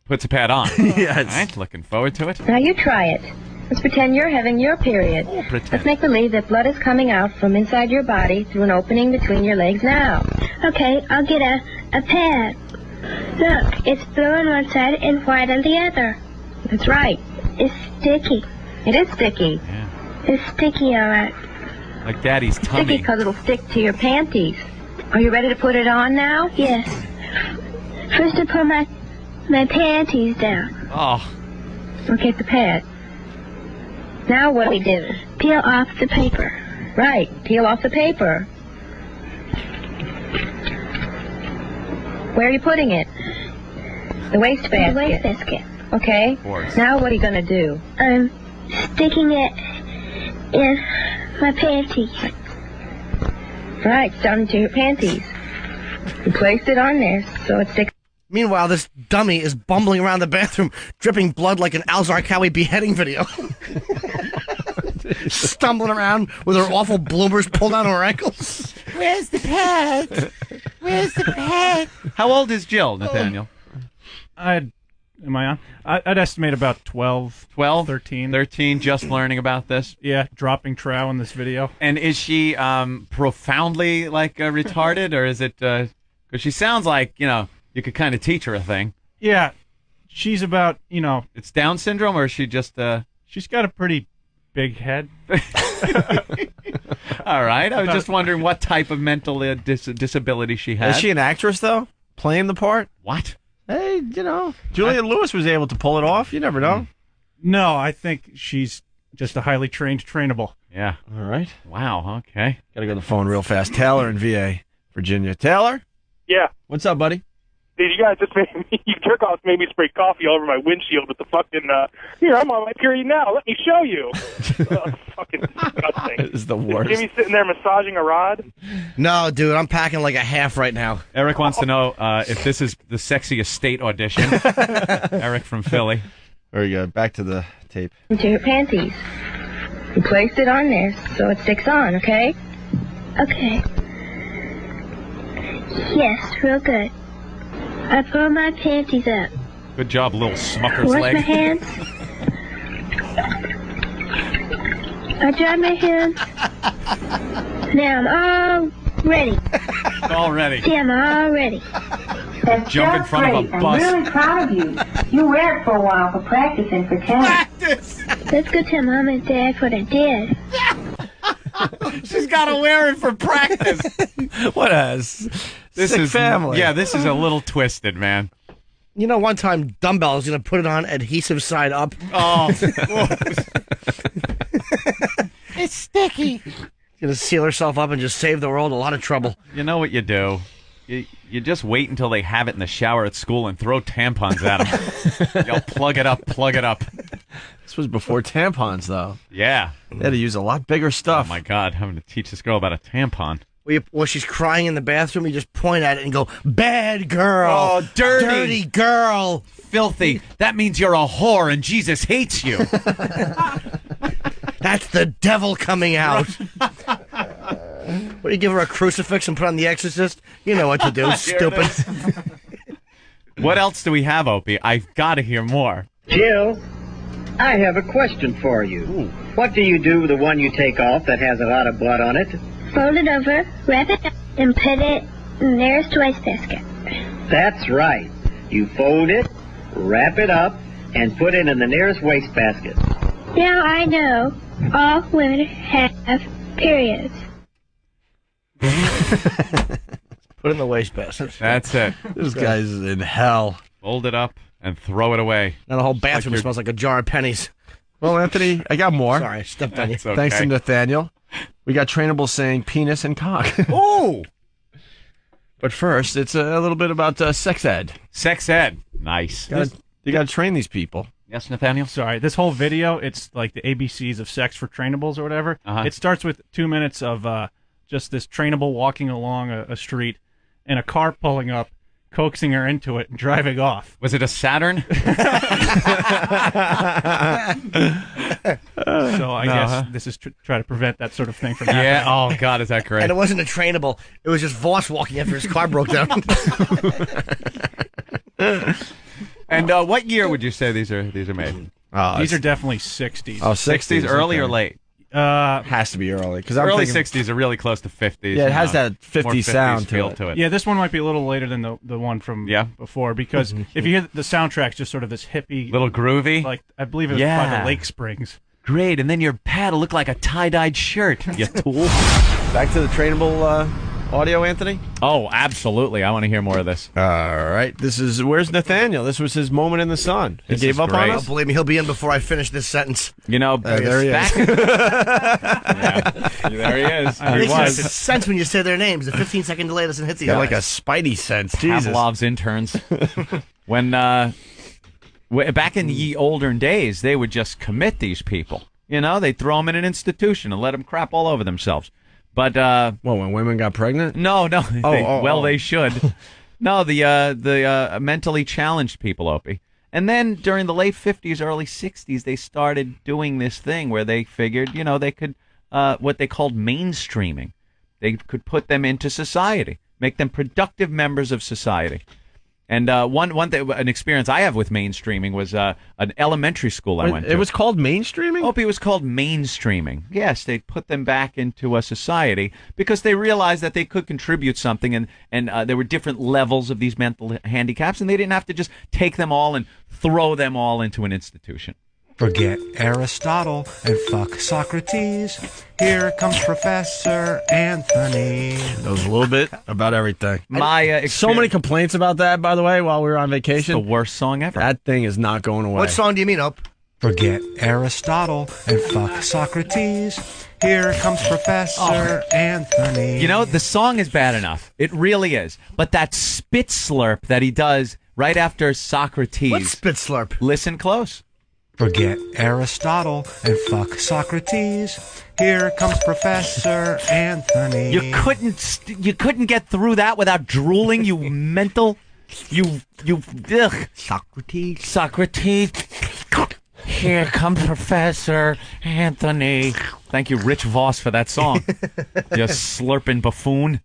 Puts a pad on. Yes. All right, looking forward to it. Now you try it. Let's pretend you're having your period. Pretend. Let's make believe that blood is coming out from inside your body through an opening between your legs now. Okay, I'll get a pad. Look, it's blue on one side and white on the other. That's right. It's sticky. It is sticky. It's sticky, all right. Like Daddy's Sticky tummy. because it'll stick to your panties. Are you ready to put it on now? Yes. First I put my panties down. Oh. Okay, the pad. Now what do we do? Peel off the paper. Right, peel off the paper. Where are you putting it? The wastebasket. The wastebasket. Okay. Of course. Now what are you going to do? I'm sticking it in my panties. Right, down into your panties. You placed it on there so it sticks. Meanwhile, this dummy is bumbling around the bathroom, dripping blood like an Al Zarqawi beheading video. Stumbling around with her awful bloomers pulled down her ankles. Where's the pad? Where's the pad? How old is Jill, Nathaniel? Am I on? I'd estimate about 12. 12? 13. 13, just learning about this. Yeah, dropping trow in this video. And is she profoundly, retarded, or is it... Because she sounds like, you could kind of teach her a thing. Yeah, she's about, It's Down syndrome, or is she just... She's got a pretty big head. All right, I was just wondering what type of mental disability she has. Is she an actress, though? Playing the part? What? Hey, Juliette Lewis was able to pull it off. You never know. No, I think she's just a highly trained trainable. Yeah. All right. Wow, okay. Got to go to the phone real fast. Taylor in VA, Virginia. Taylor? Yeah. What's up, buddy? Dude, you guys just made me, you jerk-offs made me spray coffee all over my windshield with the fucking, here, I'm on my period now, let me show you. Fucking disgusting. This is the worst. Jimmy sitting there massaging a rod? No, dude, I'm packing like a half right now. Eric wants to know if this is the Sexiest State audition. Eric from Philly. Very good. Back to the tape. Into your panties. You placed it on there so it sticks on, okay? Okay. Yes, real good. I pull my panties up. Good job, little smucker's Wash leg. my hands. I dry my hands. Now I'm all ready. All ready. See, I'm all ready. That's Jump in just front of a great. bus. I'm really proud of you. You wear it for a while for practicing for tennis. Let's go tell Mom and Dad what I did. She's got to wear it for practice. What a This sick is family. Yeah, this is a little twisted, man. You know, one time Dumbbell was going to put it on adhesive side up. Oh. It's sticky. Going to seal herself up and just save the world a lot of trouble. You know what you do? You just wait until they have it in the shower at school and throw tampons at them. You'll plug it up, plug it up. This was before tampons, though. Yeah. They had to use a lot bigger stuff. Oh, my God. Having to teach this girl about a tampon. While she's crying in the bathroom, you just point at it and go, bad girl. Oh, dirty. Dirty girl. Filthy. That means you're a whore and Jesus hates you. That's the devil coming out. What, do you give her a crucifix and put on The Exorcist? You know what to do, stupid. What else do we have, Opie? I've got to hear more. Jill, I have a question for you. What do you do with the one you take off that has a lot of blood on it? Fold it over, wrap it up, and put it in the nearest wastebasket. That's right. You fold it, wrap it up, and put it in the nearest wastebasket. Now I know all women have periods. Put it in the wastebasket. That's it. This guy's in hell. Fold it up and throw it away. Now the whole bathroom smells like a jar of pennies. Well, Anthony, I got more. Sorry, I stepped on you. It's okay. Thanks to Nathaniel. We got Trainables saying penis and cock. Oh! But first, it's a little bit about sex ed. Sex ed. Nice. You got to train these people. Yes, Nathaniel? Sorry, this whole video, it's like the ABCs of sex for trainables or whatever. It starts with 2 minutes of just this trainable walking along a street and a car pulling up, coaxing her into it and driving off. Was it a Saturn? So I guess this is try to prevent that sort of thing from happening. Yeah. Oh, God, is that great? And it wasn't a trainable. It was just Voss walking after his car broke down. And what year would you say these are made? These are definitely 60s. Oh, 60s, early or late? Has to be early. Because early 60s are really close to 50s. Yeah, it has that 50 sound feel to it. Yeah, this one might be a little later than the one from before, because if you hear the soundtrack's just sort of this hippie... Little groovy? Like, I believe it was by the Lake Springs. Great, and then your pad will look like a tie-dyed shirt, you tool. Back to the trainable audio, Anthony? Oh, absolutely. I want to hear more of this. All right. Where's Nathaniel? This was his moment in the sun. He gave up on us? Oh, believe me, he'll be in before I finish this sentence. You know, there he is. There he is. It makes sense when you say their names. The 15-second delay doesn't hit the got like a spidey sense. Jesus. Pavlov's interns. When back in the older days, they would just commit these people. You know, they'd throw them in an institution and let them crap all over themselves. But when women got pregnant? No. They should. No, the mentally challenged people, Opie. And then during the late 50s, early 60s, they started doing this thing where they figured, they could what they called mainstreaming. They could put them into society, make them productive members of society. And an experience I have with mainstreaming was an elementary school I went to. It was called mainstreaming? Opie was called mainstreaming. Yes, they put them back into a society because they realized that they could contribute something, and there were different levels of these mental handicaps, and they didn't have to just take them all and throw them all into an institution. Forget Aristotle and fuck Socrates. Here comes Professor Anthony. Knows a little bit about everything. So many complaints about that, by the way, while we were on vacation. It's the worst song ever. That thing is not going away. What song do you mean, Op? Forget Aristotle and fuck Socrates. Here comes Professor Anthony. You know, the song is bad enough. It really is. But that spit slurp that he does right after Socrates. What spit slurp? Listen close. Forget Aristotle and fuck Socrates. Here comes Professor Anthony. You couldn't get through that without drooling, you mental. Ugh. Socrates. Here comes Professor Anthony. Thank you, Rich Voss, for that song. You slurping buffoon.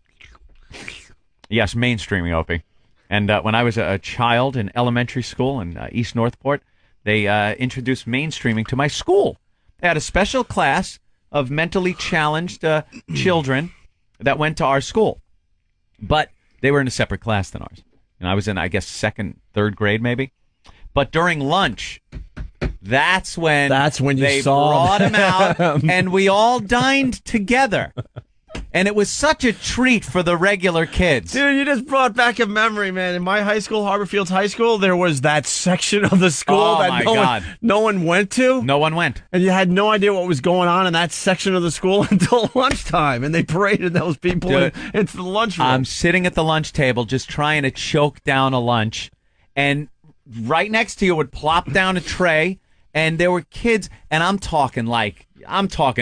Yes, mainstreaming, Opie. And when I was a child in elementary school in East Northport, they introduced mainstreaming to my school. They had a special class of mentally challenged children that went to our school. But they were in a separate class than ours. And I was in, I guess, second, third grade maybe. But during lunch, that's when they brought them out, and we all dined together. And it was such a treat for the regular kids. Dude, you just brought back a memory, man. In my high school, Harborfields High School, there was that section of the school that no one went to. No one went. And you had no idea what was going on in that section of the school until lunchtime. And they paraded those people into the lunchroom. I'm sitting at the lunch table just trying to choke down a lunch. And right next to you would plop down a tray. And there were kids, and I'm talking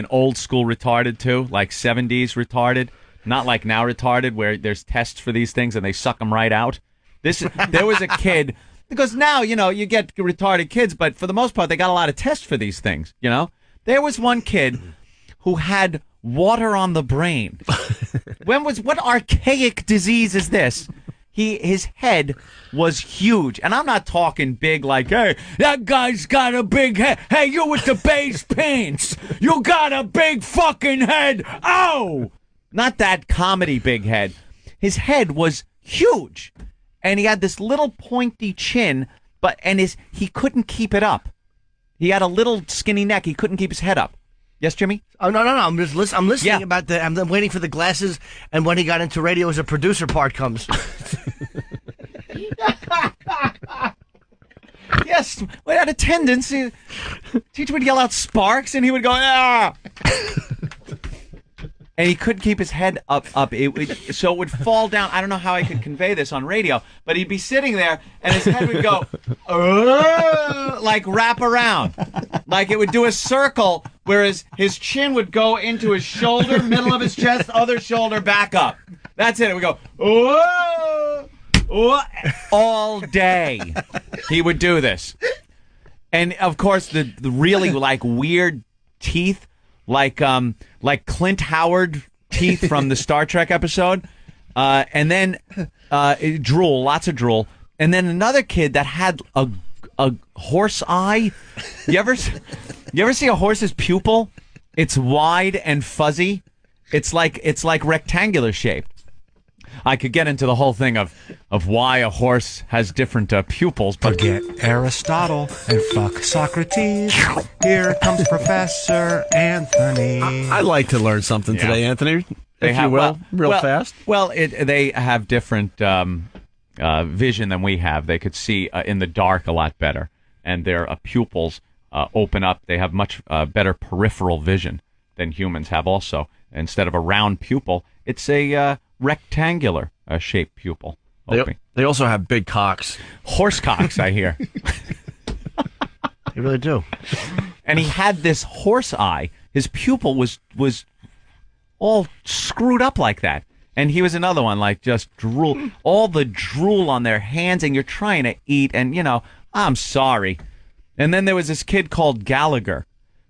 old school retarded too, like 70s retarded, not like now retarded where there's tests for these things and they suck them right out. There was a kid, because now, you get retarded kids, but for the most part, they got a lot of tests for these things, There was one kid who had water on the brain. What archaic disease is this? His head was huge. And I'm not talking big like, hey, that guy's got a big head. Hey, you with the bass paints. You got a big fucking head. Oh! Not that comedy big head. His head was huge. And he had this little pointy chin, he couldn't keep it up. He had a little skinny neck. He couldn't keep his head up. Yes, Jimmy? Oh, no. I'm just I'm listening about I'm waiting for the glasses and when he got into radio as a producer part comes. Yes, we had a tendency. Teacher would yell out Sparks, and he would go, ah! And he couldn't keep his head up. So it would fall down. I don't know how I could convey this on radio, but he'd be sitting there, and his head would go, like wrap around. Like it would do a circle, whereas his chin would go into his shoulder, middle of his chest, other shoulder, back up. That's it. It would go, all day. He would do this. And, of course, the really, like, weird teeth, like Clint Howard teeth from the Star Trek episode. And then drool, lots of drool. And then another kid that had a horse eye. You ever see a horse's pupil? It's wide and fuzzy. It's like rectangular shaped. I could get into the whole thing of why a horse has different pupils. But Forget Aristotle and fuck Socrates. Here comes Professor Anthony. I'd like to learn something today, Anthony. Real fast. Well, they have different vision than we have. They could see in the dark a lot better, and their pupils open up. They have much better peripheral vision than humans have. Also, instead of a round pupil, it's a rectangular shaped pupil. They also have big cocks. Horse cocks, I hear. They really do. And he had this horse eye. His pupil was all screwed up like that. And he was another one, like just drool. All the drool on their hands, and you're trying to eat, and, I'm sorry. And then there was this kid called Gallagher.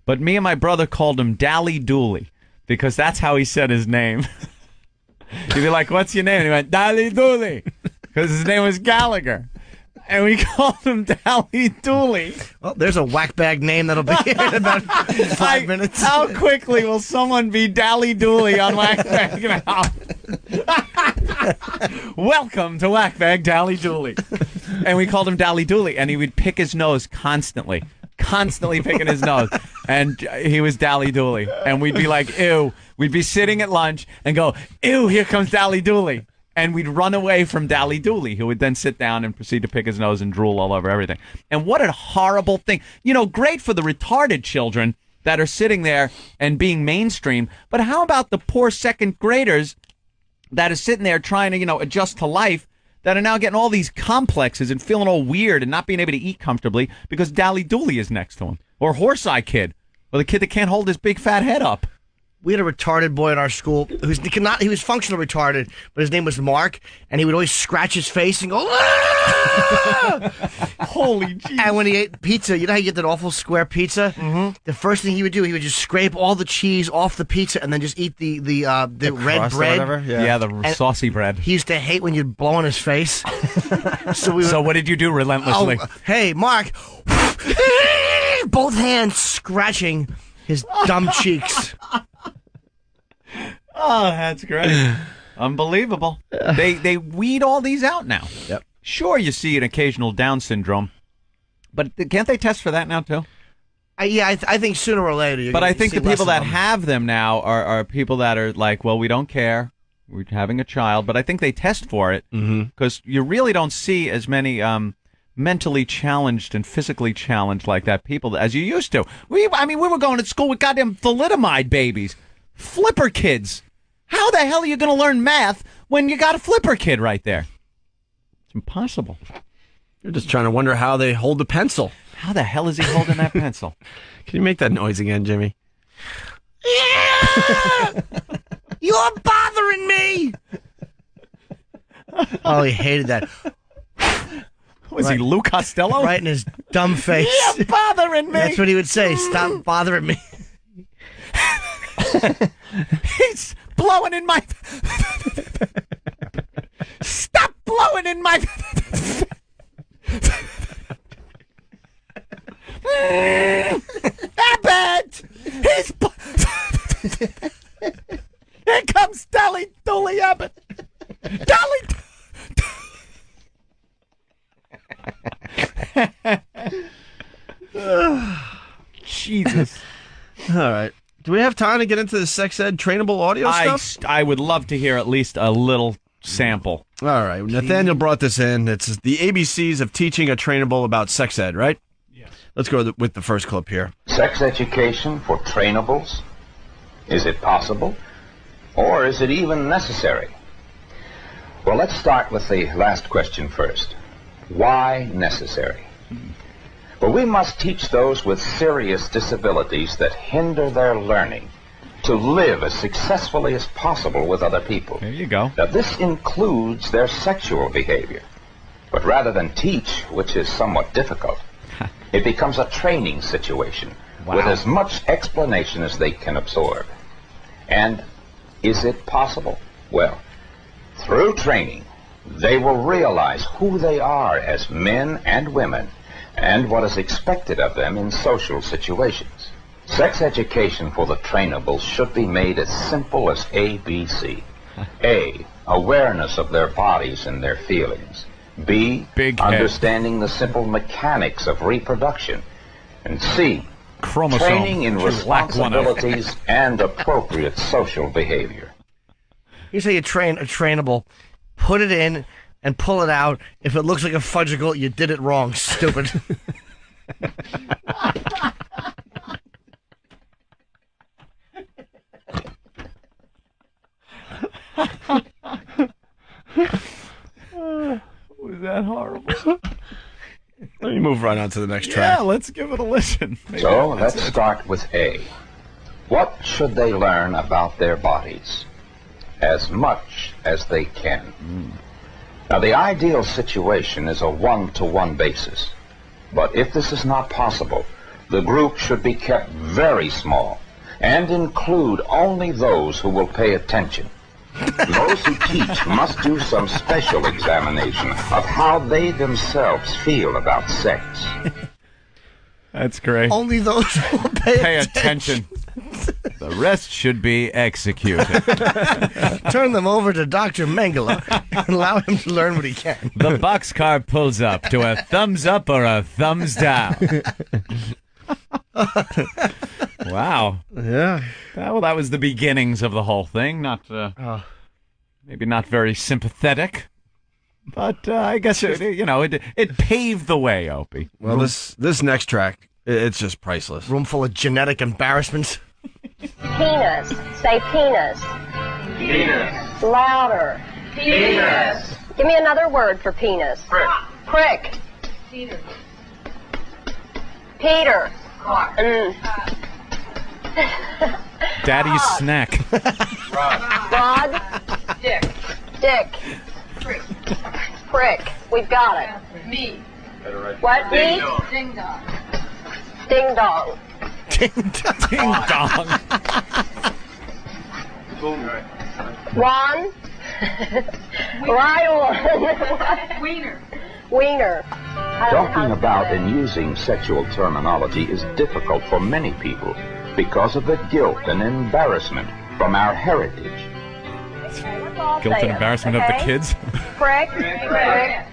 But me and my brother called him Dally Dooley, because that's how he said his name. He'd be like, what's your name? And he went, Dally Dooley, because his name was Gallagher. And we called him Dally Dooley. Well, there's a whack bag name that'll be here in about 5 minutes. How quickly will someone be Dally Dooley on Whack Bag now? Welcome to Whack Bag Dally Dooley. And we called him Dally Dooley, and he would pick his nose constantly picking his nose. And he was Dally Dooley. And we'd be like, ew. We'd be sitting at lunch and go, ew, here comes Dally Dooley. And we'd run away from Dally Dooley, who would then sit down and proceed to pick his nose and drool all over everything. And what a horrible thing. Great for the retarded children that are sitting there and being mainstream. But how about the poor second graders that are sitting there trying to, adjust to life, that are now getting all these complexes and feeling all weird and not being able to eat comfortably because Dally Dooley is next to him? Or Horse Eye Kid. Or the kid that can't hold his big fat head up. We had a retarded boy in our school he was functional retarded, but his name was Mark, and he would always scratch his face and go, ah! Holy jeez. And when he ate pizza, you know how you get that awful square pizza? Mm-hmm. The first thing he would do, he would just scrape all the cheese off the pizza and then just eat the red bread. Yeah, the saucy bread. He used to hate when you'd blow on his face. So what did you do relentlessly? Hey, Mark. Both hands scratching his dumb cheeks. Oh, that's great. Unbelievable. They weed all these out now. Yep. Sure, you see an occasional Down syndrome, but can't they test for that now, too? I think sooner or later. But I think the people that have them now are people that are like, well, we don't care. We're having a child. But I think they test for it because you really don't see as many mentally challenged and physically challenged like that people as you used to. We were going to school with goddamn thalidomide babies, flipper kids. How the hell are you going to learn math when you got a flipper kid right there? It's impossible. You're just trying to wonder how they hold the pencil. How the hell is he holding that pencil? Can you make that noise again, Jimmy? Yeah! You're bothering me! Oh, he hated that. Was he Lou Costello? Right in his dumb face. You're bothering me! That's what he would say. Stop bothering me. He's blowing in my... Stop blowing in my... Abbott! He's... Here comes Dolly Dooley Abbott. Dolly... Jesus. All right. time to get into the sex ed trainable audio stuff? I would love to hear at least a little sample. All right. Nathaniel brought this in. It's the ABCs of teaching a trainable about sex ed, right? Yes. Let's go with the first clip here. Sex education for trainables? Is it possible? Or is it even necessary? Well, let's start with the last question first. Why necessary? Well, we must teach those with serious disabilities that hinder their learning to live as successfully as possible with other people. There you go. Now, this includes their sexual behavior. But rather than teach, which is somewhat difficult, it becomes a training situation with as much explanation as they can absorb. And is it possible? Well, through training, they will realize who they are as men and women and what is expected of them in social situations. Sex education for the trainables should be made as simple as ABC. A, awareness of their bodies and their feelings. B, understanding the simple mechanics of reproduction. And C, training in responsibilities and appropriate social behavior. Here's how you train a trainable. Put it in and pull it out. If it looks like a fudgicle, you did it wrong, stupid. Was that horrible? Let me move right on to the next track. Yeah, let's give it a listen. So let's start with A. What should they learn about their bodies? As much as they can. Now, the ideal situation is a one-to-one basis. But if this is not possible, the group should be kept very small and include only those who will pay attention. Those who teach must do some special examination of how they themselves feel about sex. That's great. Only those who will pay attention. The rest should be executed. Turn them over to Dr. Mengele and allow him to learn what he can. The boxcar pulls up to a thumbs up or a thumbs down. Wow. Yeah. Well, that was the beginnings of the whole thing. Not maybe not very sympathetic, but I guess it paved the way, Opie. Well, this next track, it's just priceless. Room full of genetic embarrassments. Penis. Say penis. Penis. Louder. Penis. Give me another word for penis. Prick. Prick. Peter. Peter. Cock. Daddy's snack. Rod. Dick. Dick. Prick. Prick. We've got it. Me. What? Me? Ding dong. Ding dong. Ding dong. Ding dong. Ron. Right one. Wiener. Wiener. Talking about and using sexual terminology is difficult for many people because of the guilt and embarrassment from our heritage. Guilt and embarrassment of the kids? Prick. Prick.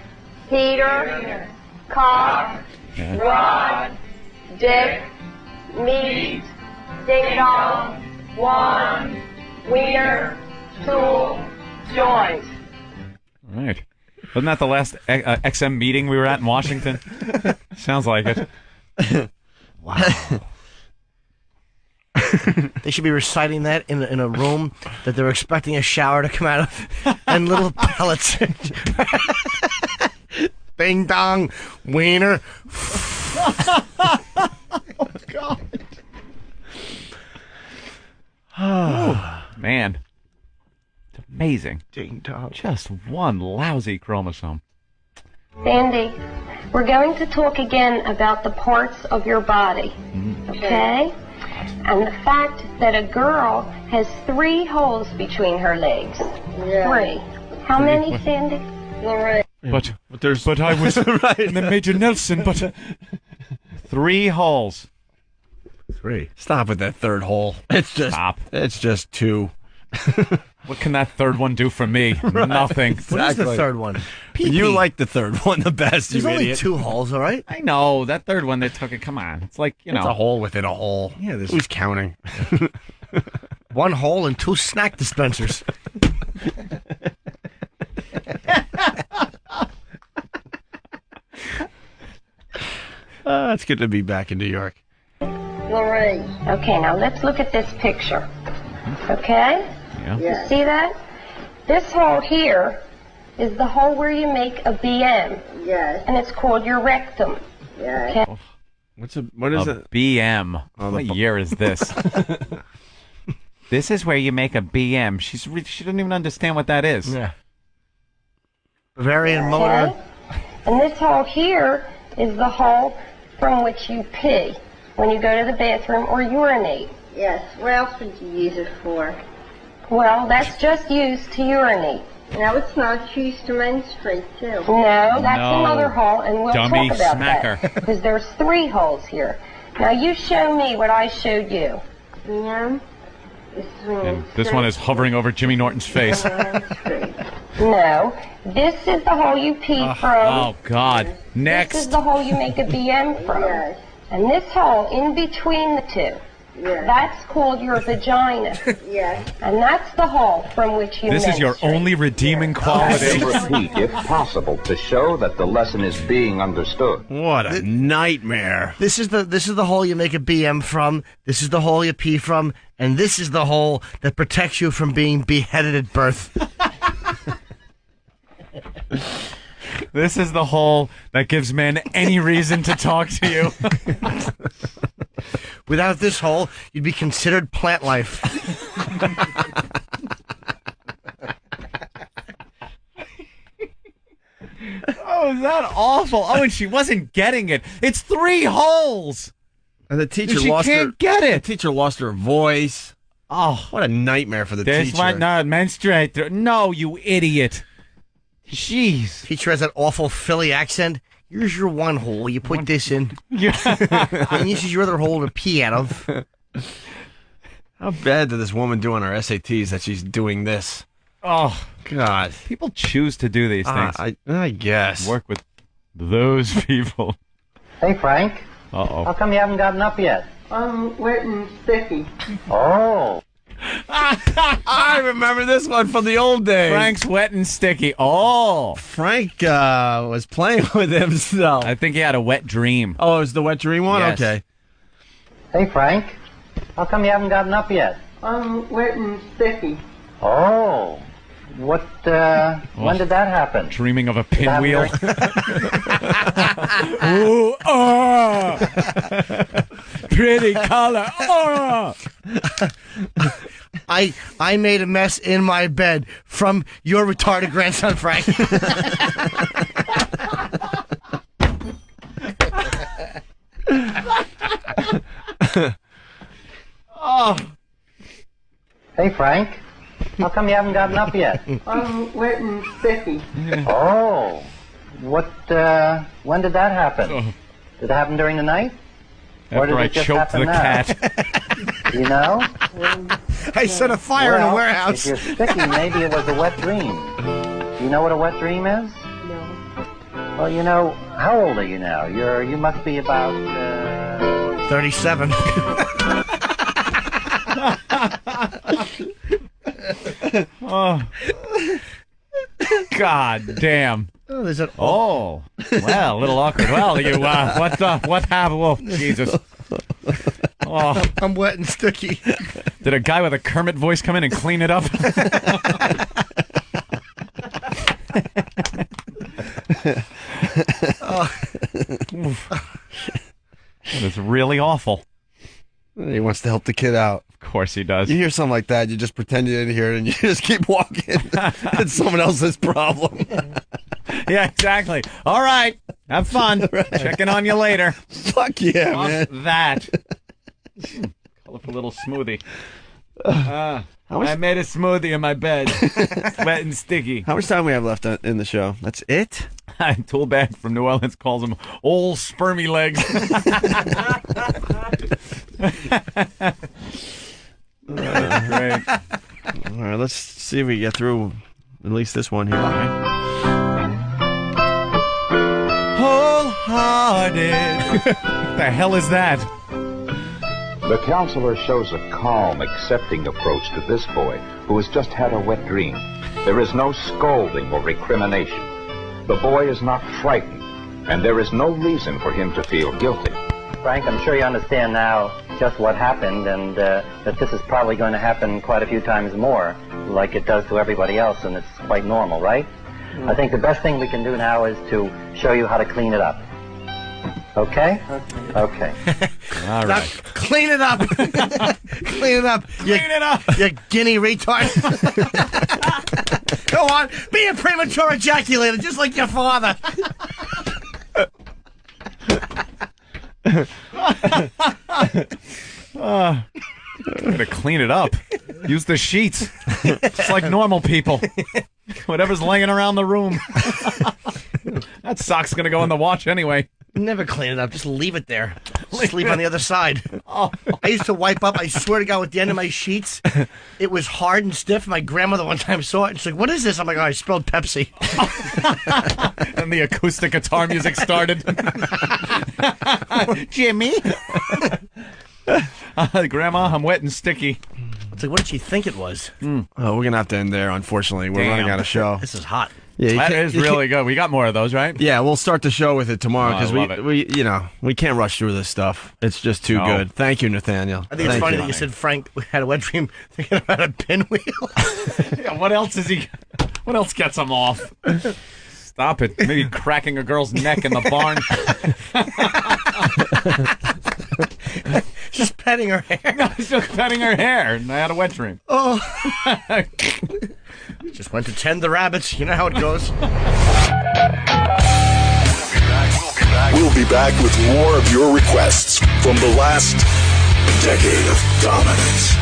Peter. Cock. Rod. Dick. Meat. Ding dong. Wand. Wiener. Tool. Joint. All right. Wasn't that the last XM meeting we were at in Washington? Sounds like it. Wow. They should be reciting that in a room that they're expecting a shower to come out of, and little pellets. Ding dong, wiener. Oh God. Oh man. Amazing. Ding dong. Just one lousy chromosome. Sandy, we're going to talk again about the parts of your body, okay? And the fact that a girl has 3 holes between her legs. Yeah. 3. How many, Sandy? 3. But I was right. And then Major Nelson, but 3 holes. 3. Stop with that third hole. It's just 2. What can that third one do for me? Nothing. What is the third one? You like the third one the best, There's you only idiot. 2 holes, all right? I know. That third one they took it. Come on. It's like, It's a hole within a hole. Yeah, there's... Who's counting? 1 hole and 2 snack dispensers. It's good to be back in New York. Lorraine. Okay, now let's look at this picture. Okay? Yeah. You see that? This hole here is the hole where you make a BM. Yes. And it's called your rectum. Yes. Okay? What is it? BM. What year is this? This is where you make a BM. She doesn't even understand what that is. Yeah. Bavarian motor. And this hole here is the hole from which you pee when you go to the bathroom or urinate. Yes. What else would you use it for? Well, that's just used to urinate. No, it's not. It's used to menstruate, too. No, that's No. another hole, and we'll Dummy talk about smacker. that. Because there's 3 holes here. Now, you show me what I showed you. Yeah. And this one is hovering over Jimmy Norton's face. No, this is the hole you pee from. Oh, God. Next. This is the hole you make a BM from. Yes. And this hole in between the 2. Yes. That's called your vagina. Yes. And that's the hole from which you This is your menstruate. only redeeming quality. Repeat, if possible, to show that the lesson is being understood. What a nightmare. This is the hole you make a BM from. This is the hole you pee from, and this is the hole that protects you from being beheaded at birth. This is the hole that gives men any reason to talk to you. Without this hole, you'd be considered plant life. Oh, is that awful? Oh, and she wasn't getting it. It's 3 holes. And the teacher She lost can't her. get it. The teacher lost her voice. Oh, what a nightmare for the this teacher. one not menstruate. No, you idiot. Jeez. Teacher has that awful Philly accent. Here's your 1 hole. You put this in. And this is your other hole to pee out of. How bad did this woman do on her SATs that she's doing this? Oh, God. People choose to do these things. I guess. Work with those people. Hey, Frank. Uh-oh. How come you haven't gotten up yet? I'm wet and sticky. Oh. I remember this one from the old days. Frank's wet and sticky. Oh. Frank was playing with himself. I think he had a wet dream. Oh, it was the wet dream one? Yes. Okay. Hey, Frank. How come you haven't gotten up yet? I'm wet and sticky. Oh. What, when did that happen? Dreaming of a pinwheel. Ooh, pretty color. Oh. I made a mess in my bed from your retarded grandson, Frank. Oh. Hey, Frank. How come you haven't gotten up yet? I'm wet and sticky. Oh. What, when did that happen? Did it happen during the night? Or After did I it just choked happen the now? cat. You know? I set a fire in a Well, warehouse. If you're sticky, maybe it was a wet dream. You know what a wet dream is? No. Well, you know, how old are you now? You must be about, 37. Oh. God damn. Oh, there's an well, a little awkward. Well, you, what's up? What happened? Oh, Jesus. Oh. I'm wet and sticky. Did a guy with a Kermit voice come in and clean it up? It's really awful. He wants to help the kid out. Of course he does. You hear something like that, you just pretend you didn't hear it, and you just keep walking. It's someone else's problem. Yeah, exactly. All right. Have fun. Right. Checking on you later. Fuck yeah, Fuck man. that. Colorful little smoothie. I made a smoothie in my bed. It's wet and sticky. How much time we have left in the show? That's it? Toolbag from New Orleans calls him old spermy legs. Great. All right, let's see if we get through at least this one here. Wholehearted. The hell is that? The counselor shows a calm, accepting approach to this boy who has just had a wet dream. There is no scolding or recrimination. The boy is not frightened, and there is no reason for him to feel guilty. Frank, I'm sure you understand now just what happened, and that this is probably going to happen quite a few times more, like it does to everybody else, and it's quite normal, right? I think the best thing we can do now is to show you how to clean it up. Okay? Okay. All right. Clean it up. Clean it up. Clean it up. You guinea retard. Go on. Be a premature ejaculator, just like your father. Gotta clean it up. Use the sheets. It's like normal people. Whatever's laying around the room. That sock's gonna go in the wash anyway. Never clean it up. Just leave it there. Sleep on the other side. Oh. I used to wipe up, I swear to God, with the end of my sheets. It was hard and stiff. My grandmother one time saw it and she's like, "What is this?" I'm like, "Oh, I spilled Pepsi." And the acoustic guitar music started. Jimmy? Grandma, I'm wet and sticky. It's like, what did she think it was? Oh, we're going to have to end there, unfortunately. We're running out of show. This is hot. Yeah, that is really good. We got more of those, right? Yeah, we'll start the show with it tomorrow because we we can't rush through this stuff. It's just too good. Thank you, Nathaniel. I think it's funny that you said Frank had a wet dream thinking about a pinwheel. Yeah, what else gets him off? Stop it. Maybe cracking a girl's neck in the barn. Just petting her hair. No, just petting her hair. And I had a wet dream. Oh. Just went to tend the rabbits. You know how it goes. We'll be back with more of your requests from the last decade of dominance.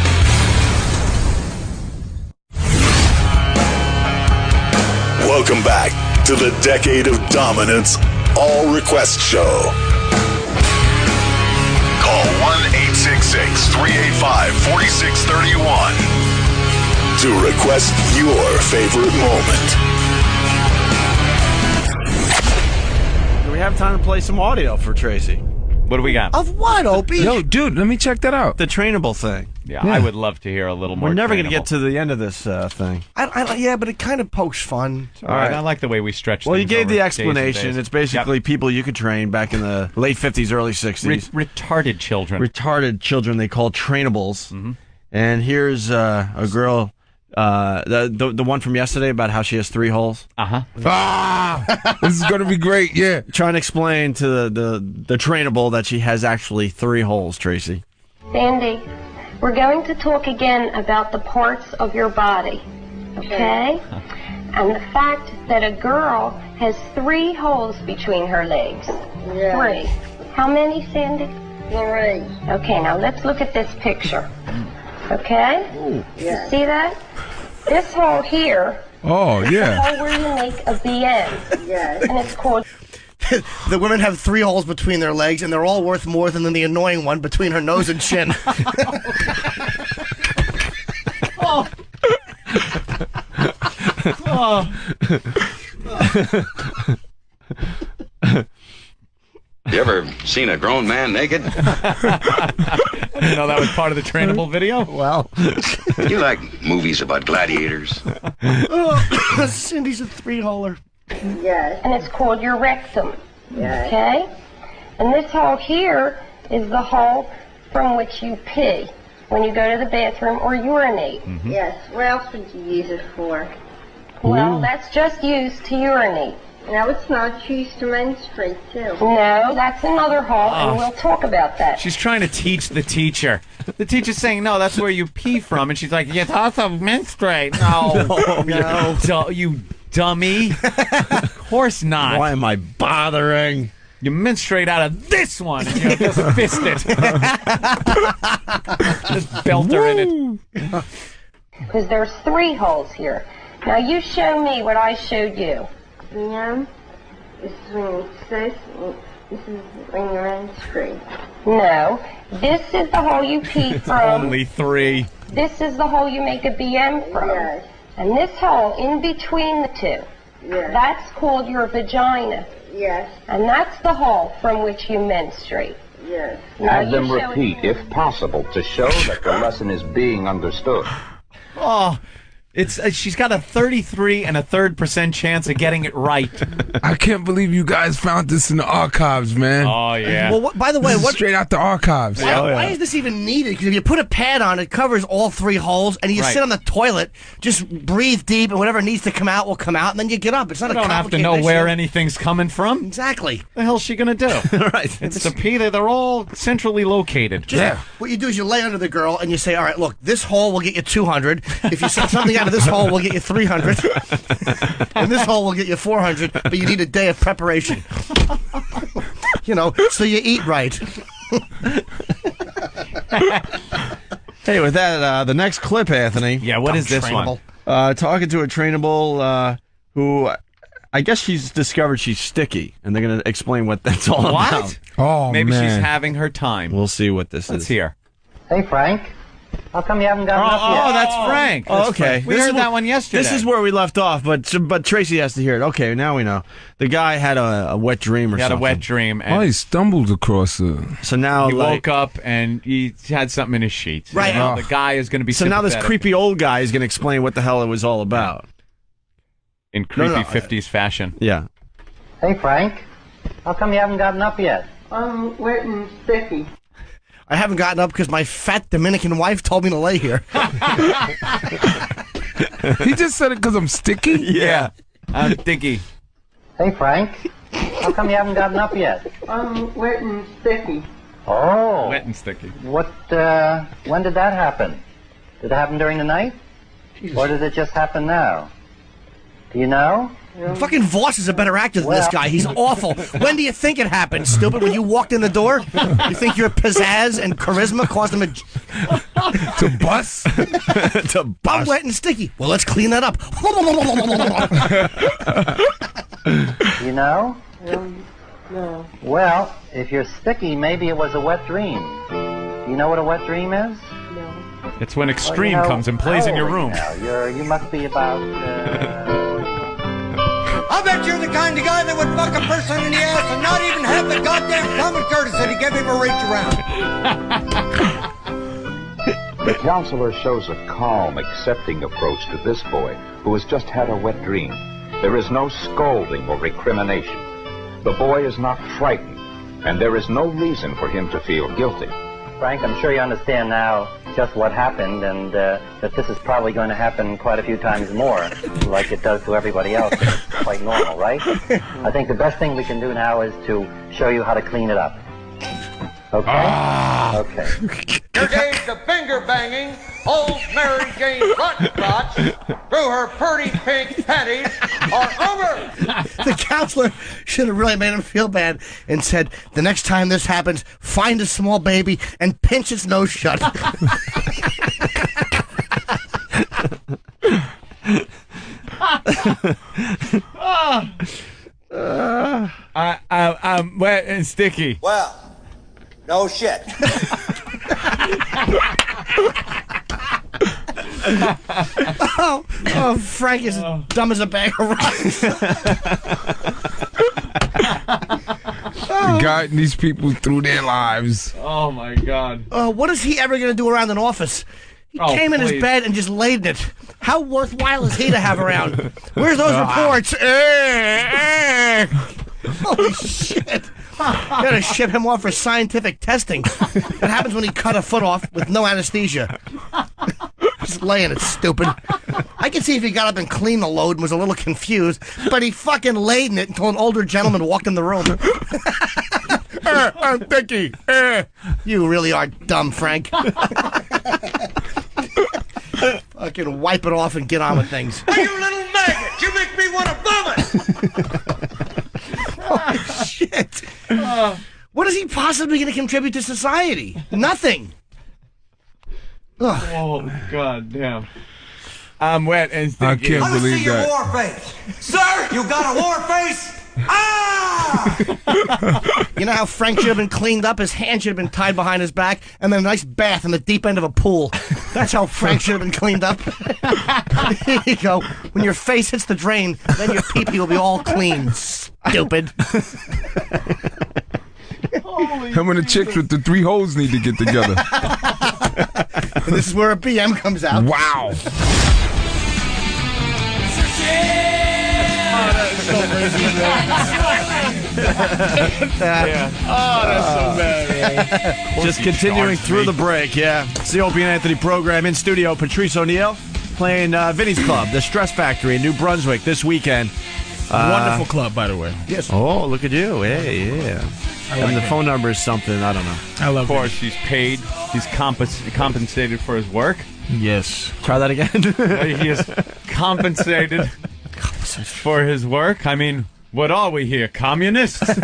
Welcome back to the Decade of Dominance All Request Show. Call 1-866-385-4631 to request your favorite moment. Do we have time to play some audio for Tracy? What do we got? Of what, Opie? Yo, dude, let me check that out. The Trainable thing. Yeah, I would love to hear a little more. We're never going to Trainable. get to the end of this thing. Yeah, but it kind of pokes fun. All right. I like the way we stretch. Well, you things gave over the days and explanation. days. It's basically people you could train back in the late 50s, early 60s. Retarded children. Retarded children they call trainables. Mm-hmm. And here's a girl, the one from yesterday about how she has 3 holes. This is going to be great, yeah. Trying to explain to the trainable that she has actually 3 holes, Tracy. Sandy, we're going to talk again about the parts of your body, okay? And the fact that a girl has 3 holes between her legs. Yeah. 3. How many, Sandy? 3. Okay, now let's look at this picture. Okay? Yeah. You see that? This hole here Oh, is yeah. the hole where you make a BN. Yes. And it's called... The women have 3 holes between their legs, and they're all worth more than the annoying one between her nose and chin. Oh. Oh. You ever seen a grown man naked? I didn't know that was part of the trainable video. Well, You like movies about gladiators? Cindy's a 3-holer. Yes. And it's called your rectum. Yes. Okay? And this hole here is the hole from which you pee when you go to the bathroom or urinate. Mm-hmm. Yes. What else would you use it for? Well, that's just used to urinate. No, it's not. It's used to menstruate, too. No, that's another hole, and we'll talk about that. She's trying to teach the teacher. The teacher's saying, no, that's where you pee from. And she's like, yes, also menstruate. No. No. You dummy. Of course not. Why am I bothering? You menstruate out of this one, and you just fist it. Just belt her in it. Because there's 3 holes here. Now, you show me what I showed you. Yeah. This is when you cis, this is when you menstruate. No, this is the hole you pee from. Only 3. This is the hole you make a BM from. Yes. And this hole in between the two, Yes. that's called your vagina. Yes. And that's the hole from which you menstruate. Yes. Have them repeat, if possible, to show that the lesson is being understood. Oh, it's she's got a 33.33% chance of getting it right. I can't believe you guys found this in the archives, man. Oh, yeah. Well, by the way, This is what straight out the archives. Why is this even needed? Because if you put a pad on, it covers all 3 holes, and you Right. sit on the toilet, just breathe deep, and whatever needs to come out will come out, and then you get up. It's not You a don't have to complicated know where issue. anything's coming from. Exactly. The hell's she gonna do? Right. It's the P. They're all centrally located. What you do is you lay under the girl, and you say, all right, look, this hole will get you 200. If you suck something out of this hole, we'll get you 300. And this hole will get you 400, but you need a day of preparation. So you eat right. Hey, with that, the next clip, Anthony. Yeah, what is this one? Talking to a trainable who, I guess she's discovered she's sticky, and they're going to explain what that's all about. Oh, Maybe man. she's having her time. We'll see what this Let's is. hear. Hey, Frank. How come you haven't gotten up yet? Oh, that's Frank. Oh, okay. We heard that one yesterday. This is where we left off, but Tracy has to hear it. Okay, now we know. The guy had a wet dream or He had something. a wet dream. And he stumbled across it. So now he woke up and he had something in his sheets. Right. The guy is going to be So now this sympathetic. creepy old guy is going to explain what the hell it was all about. In creepy No. 50s fashion. Yeah. Hey, Frank. How come you haven't gotten up yet? I'm wet and sticky. I haven't gotten up because my fat Dominican wife told me to lay here. He just said it because I'm sticky? Yeah. I'm sticky. Hey, Frank. How come you haven't gotten up yet? I'm wet and sticky. Oh. Wet and sticky. When did that happen? Did it happen during the night? Or did it just happen now? Do you know? Fucking Voss is a better actor than this guy. He's awful. When do you think it happened, stupid? When you walked in the door? You think your pizzazz and charisma caused him to bust? To bust. I'm wet and sticky. Well, let's clean that up. You know? No. Well, if you're sticky, maybe it was a wet dream. Do you know what a wet dream is? It's when Extreme comes and plays in your room. You must be about... I bet you're the kind of guy that would fuck a person in the ass and not even have the goddamn common courtesy to give him a reach around. The counselor shows a calm, accepting approach to this boy who has just had a wet dream. There is no scolding or recrimination. The boy is not frightened, and there is no reason for him to feel guilty. Frank, I'm sure you understand now just what happened, and that this is probably going to happen quite a few times more, like it does to everybody else. It's quite normal, right? I think the best thing we can do now is to show you how to clean it up. Okay? Okay. Here gave the finger banging old Mary Jane Butterscotch through her pretty pink panties are over. The counselor should have really made him feel bad and said, the next time this happens, find a small baby and pinch its nose shut. I'm wet and sticky. Well, no shit. Oh, Frank is dumb as a bag of rocks. Guiding these people through their lives. Oh, my God. What is he ever going to do around an office? He came in his bed and just laid in it. How worthwhile is he to have around? Where's those reports? Holy shit. Gotta ship him off for scientific testing. That happens when he cut a foot off with no anesthesia. Just laying it, stupid. I can see if he got up and cleaned the load and was a little confused, but he fucking laid in it until an older gentleman walked in the room. I'm Dickie. You really are dumb, Frank. Fucking wipe it off and get on with things. Hey, you little maggot! You make me want to vomit! Holy shit. What is he possibly going to contribute to society? Nothing. Ugh. Oh, God damn. I'm wet and sticky. I can't Let me see believe your that. war face. Sir, you got a war face? You know how Frank should have been cleaned up? His hand should have been tied behind his back, and then a nice bath in the deep end of a pool. That's how Frank should have been cleaned up. Here you go. When your face hits the drain, then your pee-pee will be all clean. Stupid. And when the chicks with the 3 holes need to get together. This is where a BM comes out. Wow. Yeah. Oh, that's so bad, man. Just continuing through the break, yeah. It's the Opie and Anthony program. In studio, Patrice O'Neill playing Vinny's Club, the Stress Factory in New Brunswick this weekend. Wonderful club, by the way. Yes. Oh, look at you. Hey, yeah. And the phone number is something, I don't know. I love Of course, he's paid. He's compensated for his work. Yes. Try that again. He is compensated for his work. I mean, what are we here, communists? Want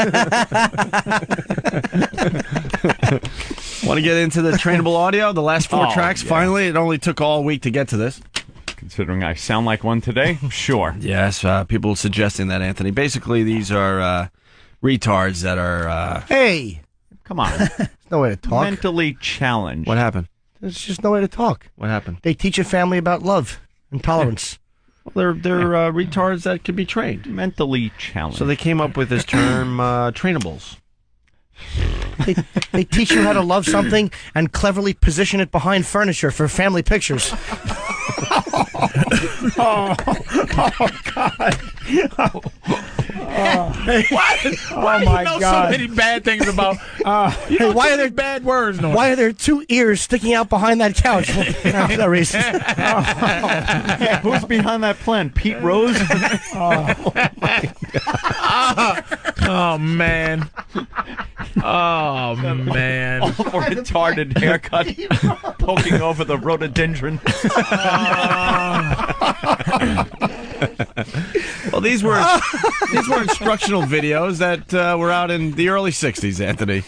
to get into the trainable audio? The last 4 tracks, finally. It only took all week to get to this. Considering I sound like one today, sure. Yes, people suggesting that, Anthony. Basically, these are retards that are... Hey! Come on. There's no way to talk. Mentally challenged. What happened? There's just no way to talk. What happened? They teach a family about love and tolerance. Well, they're retards that can be trained. Mentally challenged. So they came up with this term, Trainables. They teach you how to love something and cleverly position it behind furniture for family pictures. Oh, God. Why do you know so many bad things about... Hey, why are there bad words? No? Why are there 2 ears sticking out behind that couch? For no reason. Who's behind that plan? Pete Rose? Oh, man. Oh, man. All for retarded haircut poking over the rhododendron. Well, these were instructional videos that were out in the early 60s, Anthony.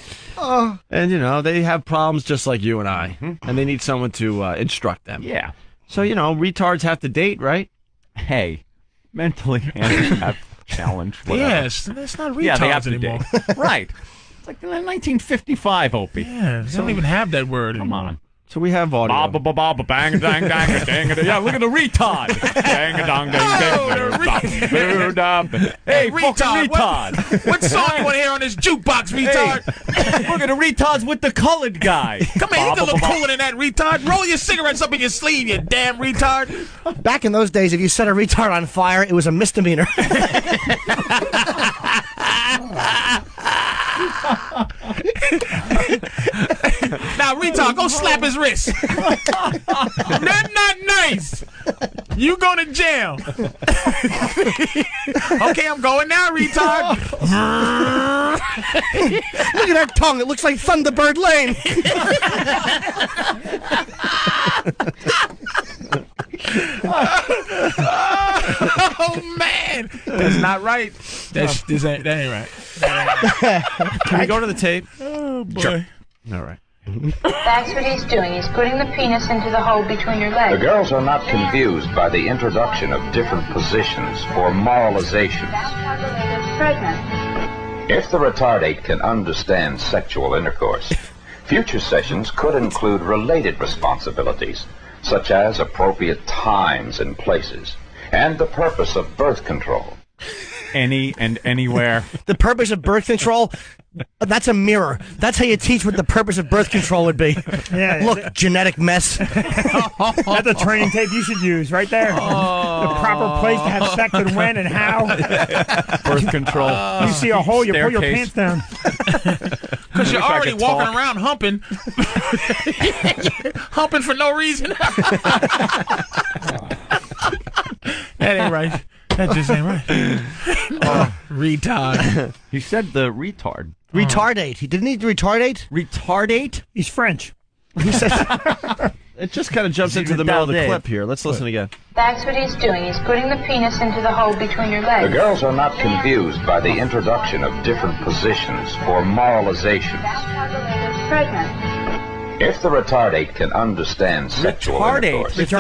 And, you know, they have problems just like you and I. And they need someone to instruct them. Yeah. So, you know, retards have to date, right? Hey, mentally handicapped challenge. Whatever. Yes, that's not retards they have to anymore. date. Right. It's like 1955, Opie. Yeah, they don't even have that word anymore. Come on. So we have audio. Bang, dang, dang, dang. Yeah, look at the retard. Dang, dang, dang, dang. Hey, retard. What song you want to hear on this jukebox, retard? Hey, look at the retards with the colored guy. Come here, you can look cooler than that, retard. Roll your cigarettes up in your sleeve, you damn retard. Back in those days, if you set a retard on fire, it was a misdemeanor. Now, retard, go slap his wrist. That's not nice. You go to jail. Okay, I'm going now, retard. Look at that tongue. It looks like Thunderbird Lane. Oh, man. That's not right. That ain't right. Can we go to the tape? Oh, boy. Sure. All right. That's what he's doing. He's putting the penis into the hole between your legs. The girls are not confused by the introduction of different positions or moralizations. That's how the lady's pregnant. If the retardate can understand sexual intercourse, future sessions could include related responsibilities, such as appropriate times and places, and the purpose of birth control. Any and anywhere. The purpose of birth control? That's a mirror. That's how you teach what the purpose of birth control would be. Yeah. Look, genetic mess. That's a training tape you should use right there. The proper place to have sex and when and how. Birth control. You see a hole, you pull your pants down. Because you're already walking around humping. Humping for no reason. That ain't right. That just ain't right. Retard. He said the retard. Retardate. He didn't need to retardate? Retardate? He's French. He said it just kind of jumps into the middle of the clip here. Let's listen again. That's what he's doing. He's putting the penis into the hole between your legs. The girls are not confused by the introduction of different positions or moralizations. That's how the lady's pregnant. If the retardate can understand sexual intercourse, It's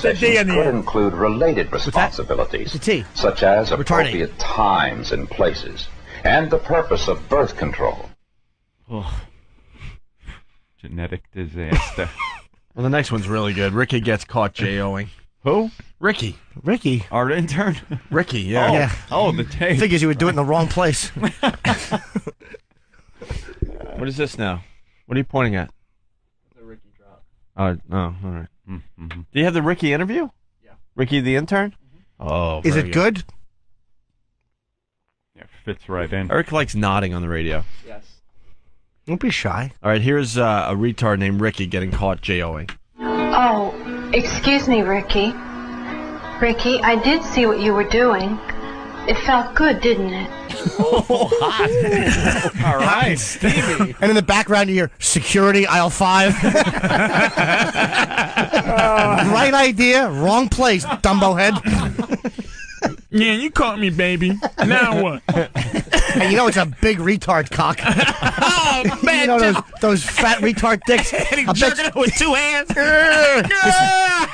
a D in the could end. include related responsibilities, such as appropriate times and places, and the purpose of birth control. Genetic disaster. Well, the next one's really good. Ricky gets caught J-O-ing. Who? Ricky. Ricky? Our intern? Ricky, yeah. Yeah. Oh, the tape. Figures you would do it in the wrong place. What is this now? What are you pointing at? The Ricky drop. Oh, all right. Mm-hmm. Do you have the Ricky interview? Yeah. Ricky the intern? Mm-hmm. Oh, Is very it good? Yeah, fits right in. Eric likes nodding on the radio. Yes. Don't be shy. All right, here's a retard named Ricky getting caught J-O-ing. Oh, excuse me, Ricky. Ricky, I did see what you were doing. It felt good, didn't it? Oh, hot. All right, Stevie. And in the background you hear, security, aisle 5. Right idea, wrong place, Dumbo head. Yeah, you caught me, baby. Now what? And you know it's a big retard cock. Oh, man. You know those fat retard dicks? And he's jerking it with 2 hands.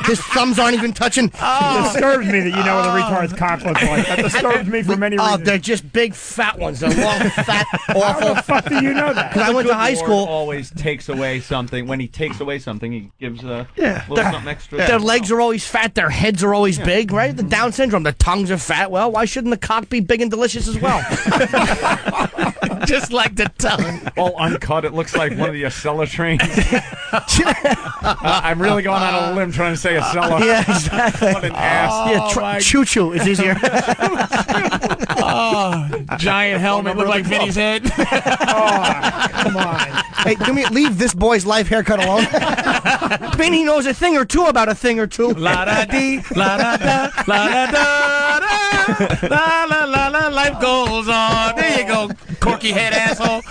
His thumbs aren't even touching. It disturbs me that you know what a retard's cock looks like. That disturbs me for many reasons. Oh, they're just big fat ones. They're long, fat, awful. How the fuck do you know that? Because I went to high school. Always takes away something. When he takes away something, he gives a little something extra. Their legs are always fat. Their heads are always big, right? The Down syndrome. Their tongues are fat. Well, why shouldn't the cock be big and delicious as well? Just like the tongue. All uncut. It looks like one of the Acela trains. I'm really going on a limb trying to say Acela. Yeah, exactly. What an ass. Yeah, choo-choo is easier. Giant helmet look like Vinny's head. Come on. Hey, leave this boy's life haircut alone. Vinny knows a thing or two about a thing or two. La-da-dee, la-da-da, la-da-da-da. La la la la, life goes on. There you go, corky head asshole.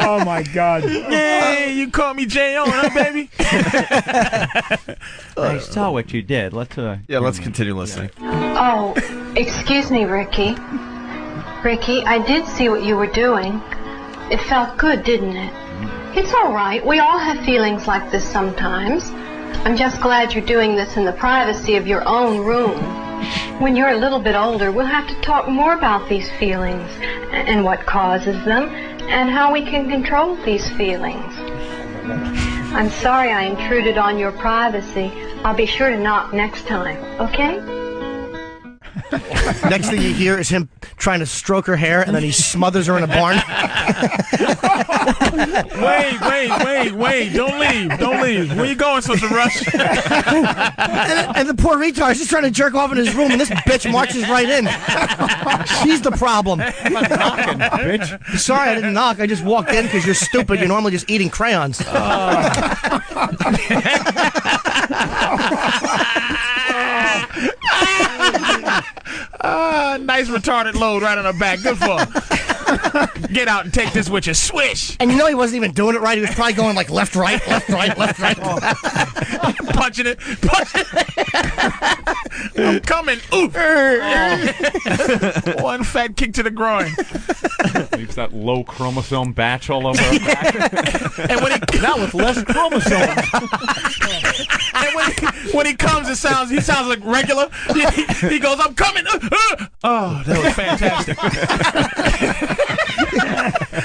Oh my God. Yeah, you caught me J.O., huh, baby? I saw what you did. Let's let's continue listening. Oh, excuse me, Ricky. Ricky, I did see what you were doing. It felt good, didn't it? It's all right. We all have feelings like this sometimes. I'm just glad you're doing this in the privacy of your own room. When you're a little bit older, we'll have to talk more about these feelings and what causes them and how we can control these feelings. I'm sorry I intruded on your privacy. I'll be sure to knock next time, okay? Next thing you hear is him trying to stroke her hair, and then he smothers her in a barn. Wait. Don't leave. Where you going, such a rush? and the poor retard is just trying to jerk off in his room, and this bitch marches right in. She's the problem. I'm not knocking, bitch. Sorry, I didn't knock. I just walked in because you're stupid. You're normally just eating crayons. Nice retarded load right on her back. Good for him. Get out and take this with you. Swish. And you know he wasn't even doing it right. He was probably going like left, right, left, right, left, right. Punching it. I'm coming. Ooh. One fat kick to the groin. Leaves that low chromosome batch all over her back. And when now with less chromosomes. And when he comes, he sounds like regular. He goes, I'm coming. Oh, that was fantastic.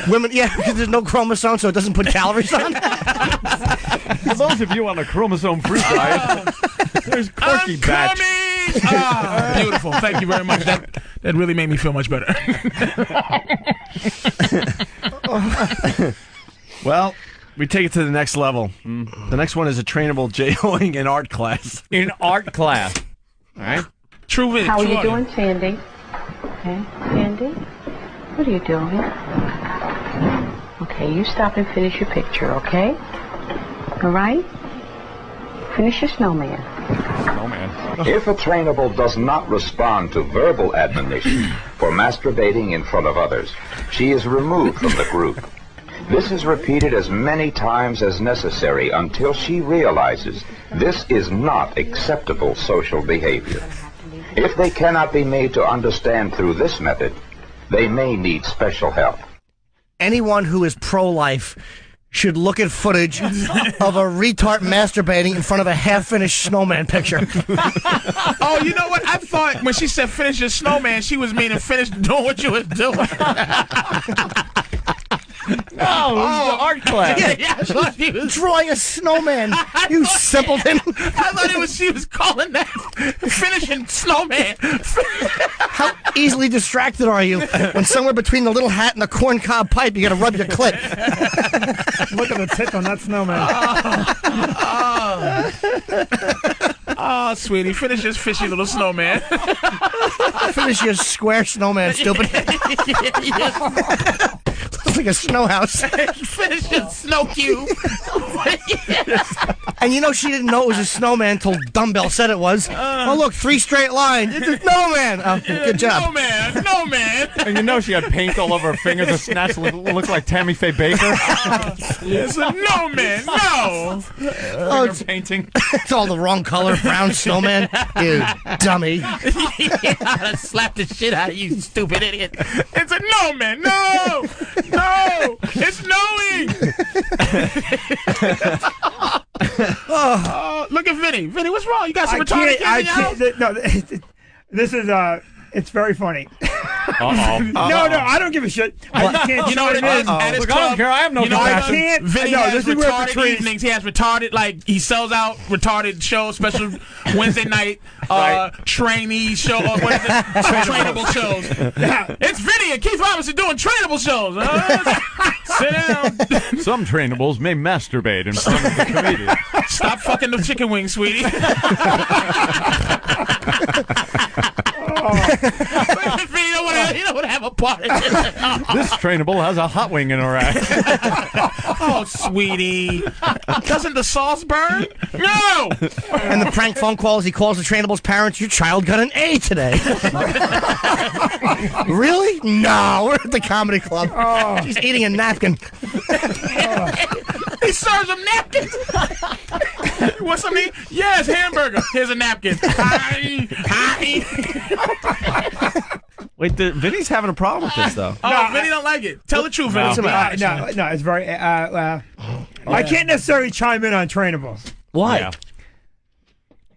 Women, yeah, because there's no chromosome, so it doesn't put calories on. For those of you on a chromosome-free diet, there's Corky batch. Beautiful. Thank you very much. That really made me feel much better. Well, we take it to the next level. The next one is a trainable J-O-ing in art class. In art class. All right. True. How are you doing, Sandy? Okay, Sandy? What are you doing? Okay, you stop and finish your picture, okay? All right? Finish your snowman. If a trainable does not respond to verbal admonition for masturbating in front of others, she is removed from the group. This is repeated as many times as necessary until she realizes this is not acceptable social behavior. If they cannot be made to understand through this method, they may need special help. anyone who is pro-life should look at footage of a retard masturbating in front of a half-finished snowman picture. Oh, you know what? I thought when she said finish your snowman, she was meaning finish doing what you was doing. No, it was the art class. Yeah, I thought he was drawing a snowman. You simpleton. I thought she was calling that finishing snowman. How easily distracted are you when somewhere between the little hat and the corncob pipe you got to rub your clit? Look at the tip on that snowman. Oh, sweetie, finish this fishy little snowman. Finish your square snowman, stupid. Looks like a snow house. Finish your snow cube. And you know she didn't know it was a snowman until Dumbbell said it was. Oh, look, 3 straight lines. It's a snowman. Oh, good job. No man. And you know she had paint all over her fingers. The snatch looked like Tammy Faye Baker. It's a no man. No. Oh, it's painting. It's all the wrong color. Brown snowman. You dummy. I'd slap the shit out of you, stupid idiot. It's a no man. No. No. It's knowing. Look at Vinny. Vinny, what's wrong? You got some retarded kids in your house? No, this is it's very funny. No, I don't give a shit. I just can't. You know what it is? At his Look, club, I don't care. I have no I can't. Vinny No, has this is where retarded Patrice. evenings. He has retarded, like, he sells out retarded shows, special Wednesday night, trainee show, or what is it? Trainable shows. It's Vinny and Keith Robinson doing trainable shows. Sit down. Some trainables may masturbate in front of the comedian. Stop fucking the chicken wings, sweetie. You don't want to have a party. This trainable has a hot wing in her ass. Oh, sweetie. Doesn't the sauce burn? No! And the prank phone calls, he calls the Trainable's parents, your child got an A today. Really? No, we're at the comedy club. She's eating a napkin. He serves them napkins. You want something? Yes, hamburger. Here's a napkin. Hi. Wait, Vinny's having a problem with this, though. Oh, Vinny don't like it. Tell the truth, Vinny. No, it's very. I can't necessarily chime in on trainables. Why? Yeah.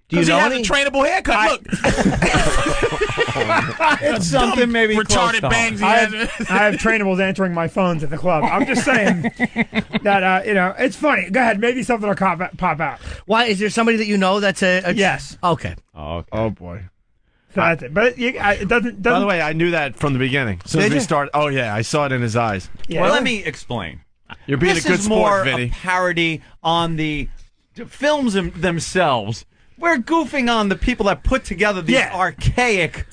Do you Because he know has any? a trainable haircut. Look. It's something maybe retarded close to bangs he I has. have trainables answering my phones at the club. I'm just saying that it's funny. Go ahead, maybe something will pop out. Why? Is there somebody that you know that's a Yes. Okay. Oh, okay. Oh, boy. So that's it. But it doesn't. By the way, I knew that from the beginning. As soon as Did we you? started. Oh, yeah, I saw it in his eyes. Yeah. Well, let me explain. You're being This a good is sport, more Vinny. a parody on the films themselves. We're goofing on the people that put together these archaic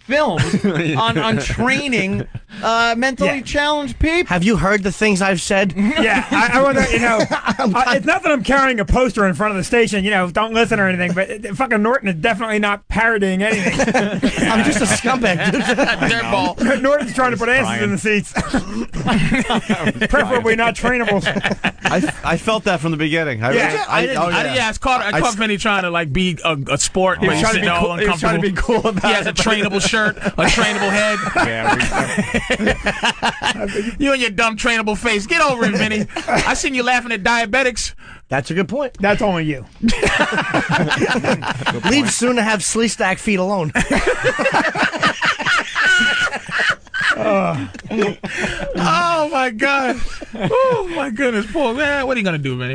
films on training mentally challenged people. Have you heard the things I've said? Yeah, I wonder, it's not that I'm carrying a poster in front of the station, don't listen or anything, but fucking Norton is definitely not parodying anything. I'm just a scumbag, dude. Dirtball. Norton's trying to put asses in the seats. Preferably not trainables. I felt that from the beginning. I caught Vinny trying to like be a sport. He was trying to be cool. He was trying to be cool about He has a trainable shirt, a trainable head. You and your dumb trainable face. Get over it, Vinny. I seen you laughing at diabetics. That's a good point. That's only you. Leave soon to have Sleestack feet alone. Oh my God. Oh my goodness, poor man. What are you gonna do, Vinny?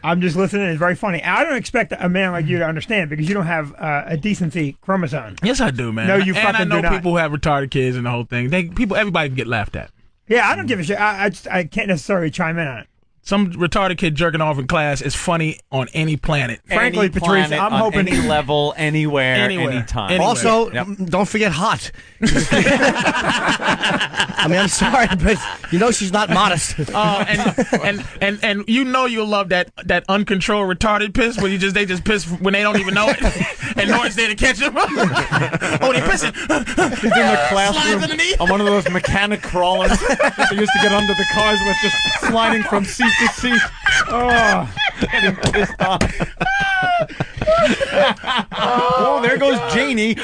I'm just listening. It's very funny. I don't expect a man like you to understand because you don't have a decency chromosome. Yes, I do, man. No, you and I fucking know do not. people who have retarded kids and the whole thing. Everybody can get laughed at. Yeah, I don't give a shit. I can't necessarily chime in on it. Some retarded kid jerking off in class is funny on any planet. Frankly, Patrice, I'm hoping any level, anywhere, anytime. Also, don't forget hot. I mean, I'm sorry, but she's not modest. And you'll love that uncontrolled retarded piss where they just piss when they don't even know it, and Norton's there to catch them. Oh, they pissing. He's in the classroom on one of those mechanic crawlers that they used to get under the cars with, just sliding from seat to seat. Oh, getting pissed off. Oh, there goes Janie.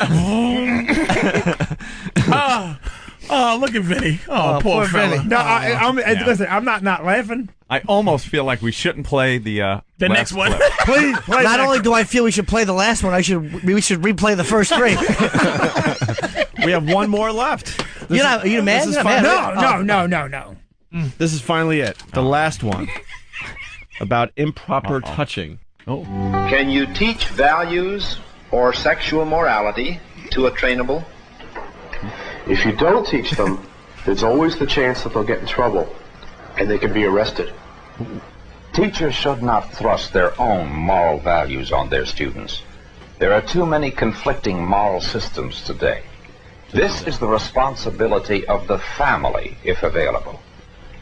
Oh, look at Vinny. Oh, poor fella. Vinny. No, listen, I'm not laughing. I almost feel like we shouldn't play the next one. Please play. Not only do I feel we should play the last one, we should replay the first three. We have one more left. Are you mad? This is No. This is finally it. The last one about improper touching. Oh. Can you teach values or sexual morality to a trainable? If you don't teach them, there's always the chance that they'll get in trouble, and they can be arrested. Teachers should not thrust their own moral values on their students. There are too many conflicting moral systems today. This is the responsibility of the family, if available.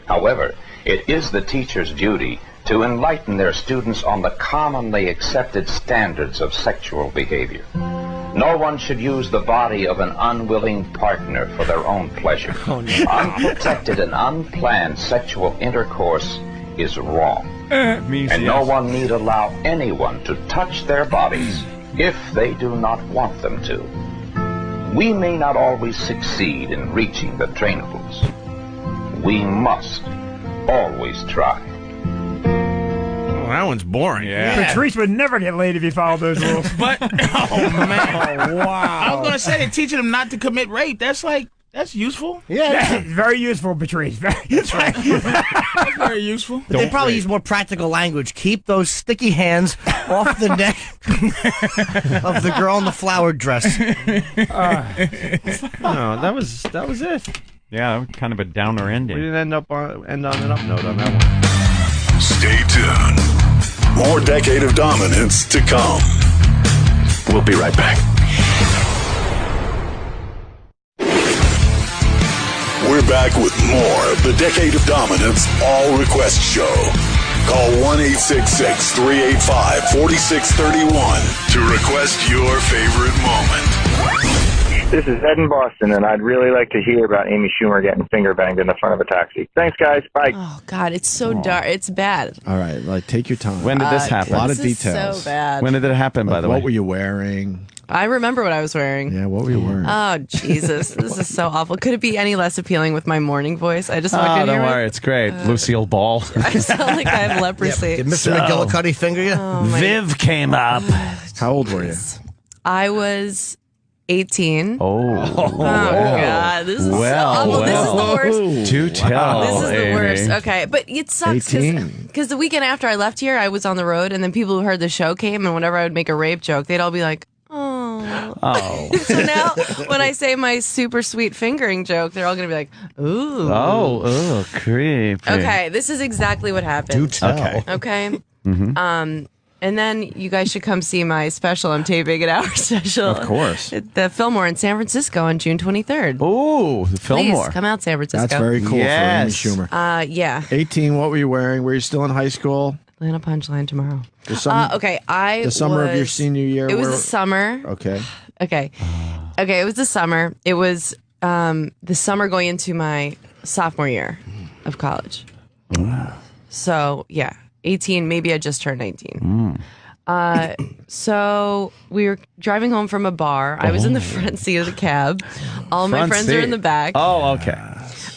However, it is the teacher's duty to enlighten their students on the commonly accepted standards of sexual behavior. No one should use the body of an unwilling partner for their own pleasure. Unprotected and unplanned sexual intercourse is wrong. And no one need allow anyone to touch their bodies if they do not want them to. We may not always succeed in reaching the trainables. We must always try. That one's boring. Patrice would never get laid if he followed those rules. But oh man, wow! I was gonna say they're teaching them not to commit rape. That's useful. Yeah, very useful, Patrice. That's very useful. But they probably use more practical language. Keep those sticky hands off the neck of the girl in the flowered dress. No, that was it. Yeah, kind of a downer ending. We didn't end on an up note on that one. Stay tuned. More Decade of Dominance to come. We'll be right back. We're back with more of the Decade of Dominance All Request Show. Call 1-866-385-4631 to request your favorite moment. This is Ed in Boston, and I'd really like to hear about Amy Schumer getting finger banged in the front of a taxi. Thanks, guys. Bye. Oh, God, it's so dark. It's bad. All right, take your time. When did this happen? A lot of This is details. so bad. When did it happen, by the way? What were you wearing? I remember what I was wearing. Yeah, what were you wearing? Oh, Jesus. This is so awful. Could it be any less appealing with my morning voice? I just walked in don't here. worry. It's great. Lucille Ball. I sound like I have leprosy. Did Mr. McGillicuddy finger you? Viv came up. How old were you? I was 18. Oh, God. This is so awful. This is the worst. Do tell. This is the Amy. worst. Okay, but it sucks 18. because the weekend after I left here, I was on the road, and then people who heard the show came, and whenever I would make a rape joke, they'd all be like, "Oh." So now, when I say my super sweet fingering joke, they're all gonna be like, "Ooh." Oh, creepy. Okay, this is exactly what happened. Do tell. Okay. And then you guys should come see my special. I'm taping an hour special. Of course. At the Fillmore in San Francisco on June 23rd. Oh, the Fillmore. Please come out, San Francisco. That's very cool Yes. for Amy Schumer. Yeah. 18, what were you wearing? Were you still in high school? Atlanta Punchline tomorrow. The summer, Okay, the summer of your senior year? It was where- the summer. Okay. Okay, it was the summer. It was the summer going into my sophomore year of college. So, yeah, 18, maybe I just turned 19. So we were driving home from a bar. I was in the front seat of the cab. All my Front friends are in seat. the back. Oh, okay.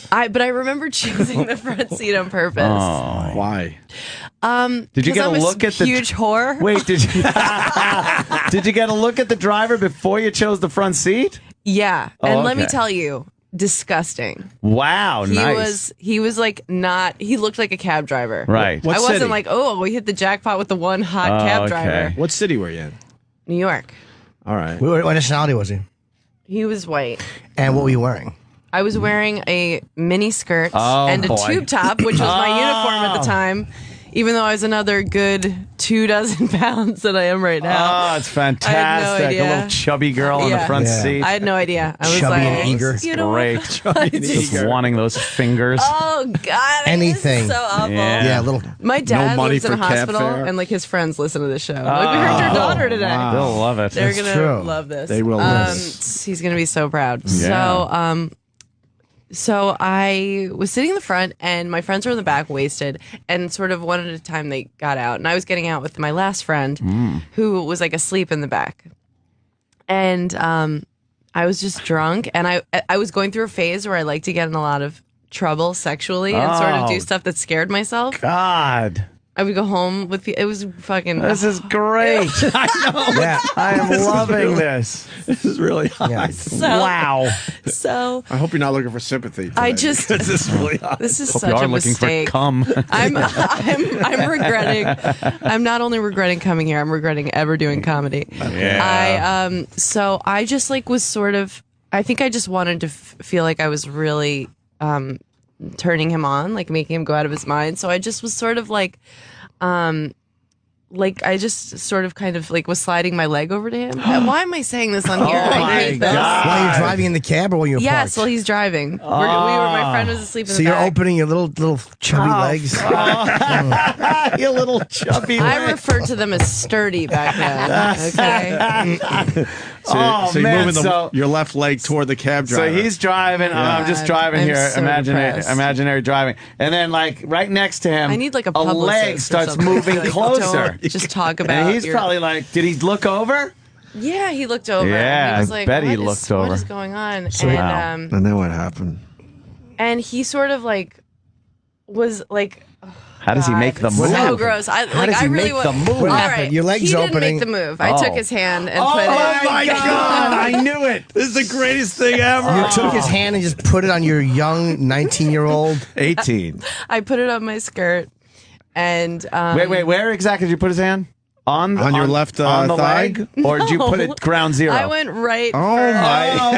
But I remember choosing the front seat on purpose. Oh. Why? Did you get a I'm look at the huge whore? Wait, did you did you get a look at the driver before you chose the front seat? Yeah, Oh, and let me okay. tell you, disgusting. Wow, He nice. was like not. He looked like a cab driver. Right. What I wasn't city? like, oh, we hit the jackpot with the one hot cab driver. What city were you in? New York. All right. What nationality was he? He was white. And what were you wearing? I was wearing a mini skirt Oh, and a boy. tube top, which was my uniform at the time. Even though I was another good 24 pounds than I am right now. Oh, it's fantastic. idea. A little chubby girl in the front seat. I had no idea. I was Chubby like, and eager. you know Great. what? Just wanting those fingers. Oh God! Anything. This is so awful. Yeah. A little. My dad money lives in a for cab hospital, fare? and like his friends listen to the show. Like, we heard your daughter today. wow. They'll love it. They're That's gonna true. love this. They will love this. He's gonna be so proud. Yeah. So I was sitting in the front, and my friends were in the back, wasted, and sort of one at a time they got out, and I was getting out with my last friend, who was like asleep in the back, and I was just drunk, and I was going through a phase where I like to get in a lot of trouble sexually and sort of do stuff that scared myself. God. I would go home with it was fucking. This is great. I know. Yeah. I am loving this. This is really hot. Yeah. Wow. So I hope you're not looking for sympathy. I just this is really hot. This is Hope such you are a looking mistake. for cum. I'm regretting. I'm not only regretting coming here. I'm regretting ever doing comedy. Yeah. So I just like was sort of. I think I just wanted to feel like I was really turning him on, like making him go out of his mind. So I just was sort of like I just sort of kind of like was sliding my leg over to him. Why am I saying this on here? I hate this. While you're driving in the cab or when you're Yes, parked? while he's driving. My friend was asleep in the So you're back. opening your little chubby legs. You little chubby I referred to them as sturdy back then. Okay. So you're moving your left leg toward the cab driver. So he's driving. I'm just driving I'm here, so depressed. imaginary driving, and then like right next to him, I need like a leg publicist or starts something. moving Like, closer. don't just talk about. And he's probably like, did he look over? Yeah, he looked over. Yeah, he was I like, bet he "What looked is- over." What is going on? Wow. And And then what happened? and he sort of like was like. How does he make the move? So gross. How does he make the move? All What right, happened? Your leg's he didn't opening. make the move. I Oh. took his hand and Oh put it. my God! I knew it. This is the greatest thing ever. You took his hand and just put it on your young 19-year-old. 18. I put it on my skirt, and Wait. Where exactly did you put his hand? On your left on the thigh? leg, or did you put it ground zero? I went right. Oh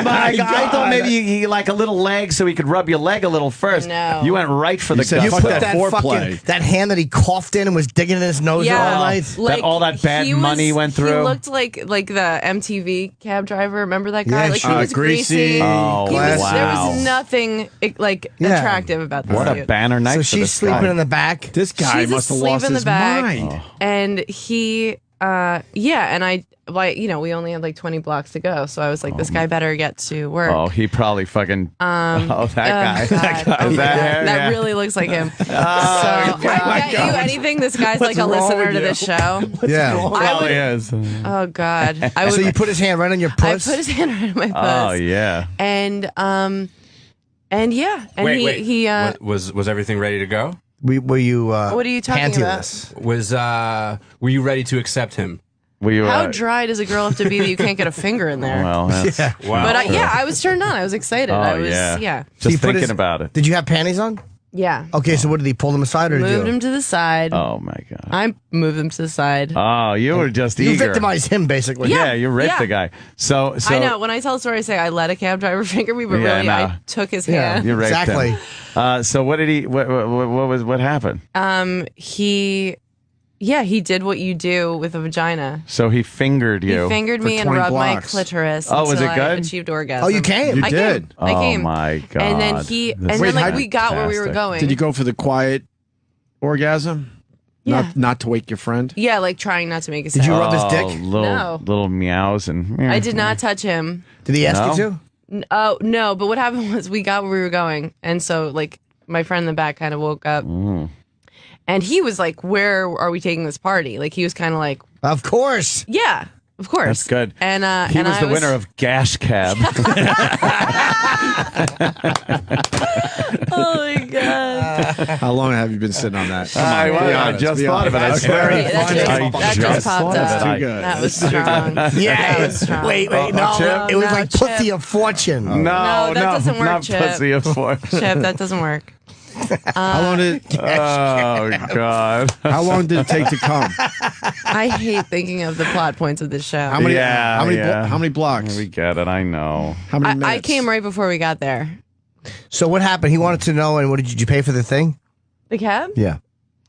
my God! I thought maybe you like a little leg so he could rub your leg a little first. No. You went right for the said, guts. "Fuck Put that that foreplay." that hand that he coughed in and was digging in his nose Yeah. all night. That all that bad he money was- went through. He looked like the MTV cab driver. Remember that guy? Yeah, like he sure. was Greasy. Oh, He was, There wow. was nothing like Yeah. attractive about this What a dude. banner night So for she's this sleeping guy. in the back. This guy She's must have asleep lost in the his back. mind. And he, and I, like, we only had like 20 blocks to go. So I was like, this guy better get to work. Oh, he probably fucking. Oh, that guy. God. That guy. Oh, Is that yeah. him? That Yeah. really looks like him. So God. I bet you anything. This guy's like a wrong listener with to you? this show. Yeah. Probably is. Oh God. I would. So you put his hand right on your I puss? put his hand right in my puss. Oh yeah. And yeah. And Wait. he Was everything ready to go? Were you What are you talking pantyless? Were you ready to accept him? Were you? how dry does a girl have to be that you can't get a finger in there? Well, that's, Yeah. Wow. But I was turned on. I was excited. Oh I was yeah. So you Just put thinking his- about it. Did you have panties on? Yeah. Okay, so what did he pull them aside or did Moved you? him to the side. Oh my God. I moved him to the side. Oh, you were just You eager. victimized him basically. Yeah, you ripped yeah. the guy. So I know. When I tell the story, I say I let a cab driver finger me, but Yeah, really no. I took his Yeah. hand. you raped Exactly. him. So what did he? What happened? He did what you do with a vagina. So he fingered you. He fingered For me and 20 rubbed my blocks. clitoris. Oh, was until it good? I achieved orgasm. Oh, you came. You I did. Came. I came. Oh my God. And then This he, is and then Wait, like we got where we were fantastic. going. Did you go for the quiet orgasm? Yeah. Not to wake your friend? Yeah, like trying not to make a Did sound. you rub his dick? Little meows and. I did not touch him. Did he ask No? you to? Oh no! But what happened was we got where we were going, and so like my friend in the back kind of woke up, and he was like, "Where are we taking this party?" Like he was kind of like, Of course. "Yeah, of course." That's good. And He and was I the winner of Gash Cab. Oh my god! How long have you been sitting on that? Come on, I be honest, just be thought of it. I honest. swear. That just popped up. Too good. That was strong. Yeah. That was strong. Wait, no. Chip? It was No, like Chip. pussy of fortune. No, that doesn't work, not Chip. pussy of fortune. Chip, that doesn't work. How long did? Oh God! How long did it take to come? I hate thinking of the plot points of this show. How many? Yeah, how many? yeah. How many blocks? We get it. I know. How many minutes? I came right before we got there. So what happened? He wanted to know, and what did you pay for the thing? The cab? Yeah.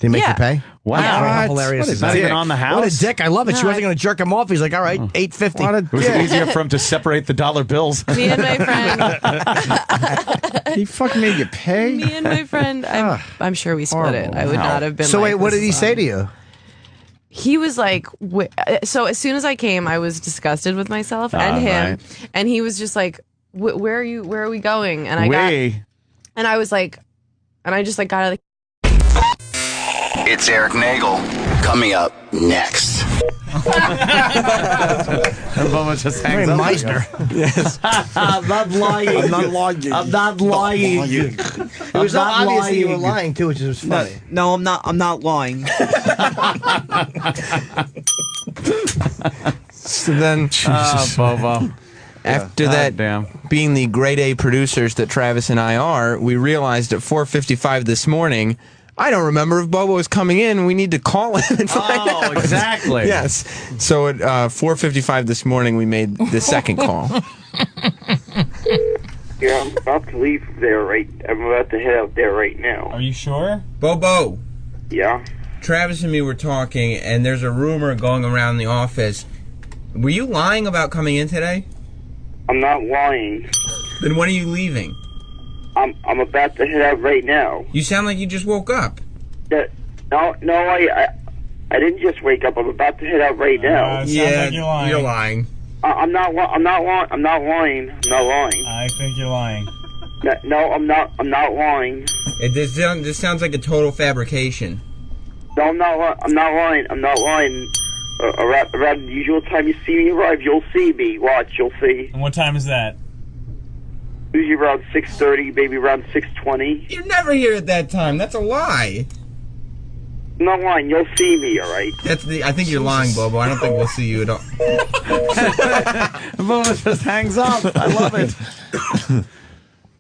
Did he make Yeah. you pay? Wow. How hilarious What is is that? Not even on the house. What a dick! I love it. She No, wasn't going to jerk him off. He's like, all right, $8.50. What a It was dick. easier for him to separate the dollar bills. Me and my friend. He fucking made you pay. Me and my friend. I'm sure we split it. I would not have been. So like, wait, what this did he is say on. to you? He was like, so as soon as I came, I was disgusted with myself and him, right. and he was just like, where are we going? And I was like, and I just like got out of It's Eric Nagel. Coming up next. And Bobo just hangs up. Meisner. Yes. I'm not lying. I'm not lying. I'm not lying. It was so obvious that you were lying too, which was funny. No, I'm not. I'm not lying. So then, Bobo. After that, being the grade A producers that Travis and I are, we realized at 4:55 this morning, I don't remember if Bobo is coming in. We need to call him and find out. Exactly. Yes. So at 4:55 this morning, we made the second call. Yeah, I'm about to leave there I'm about to head out there right now. Are you sure? Bobo. Yeah? Travis and me were talking, and there's a rumor going around the office. Were you lying about coming in today? I'm not lying. Then when are you leaving? I'm about to head out right now. You sound like you just woke up. No, I didn't just wake up. I'm about to head out right now. Yeah, like you're lying. I'm not lying. I'm not lying. I think you're lying. No, I'm not lying. This sounds like a total fabrication. No, I'm not lying. Around the usual time you see me arrive, you'll see me. Watch, you'll see. And what time is that? Usually around 6:30, maybe around 6:20. You're never here at that time. That's a lie. I'm not lying. You'll see me, all right? I think you're lying, Bobo. I don't think we'll see you at all. Bobo just hangs up. I love it.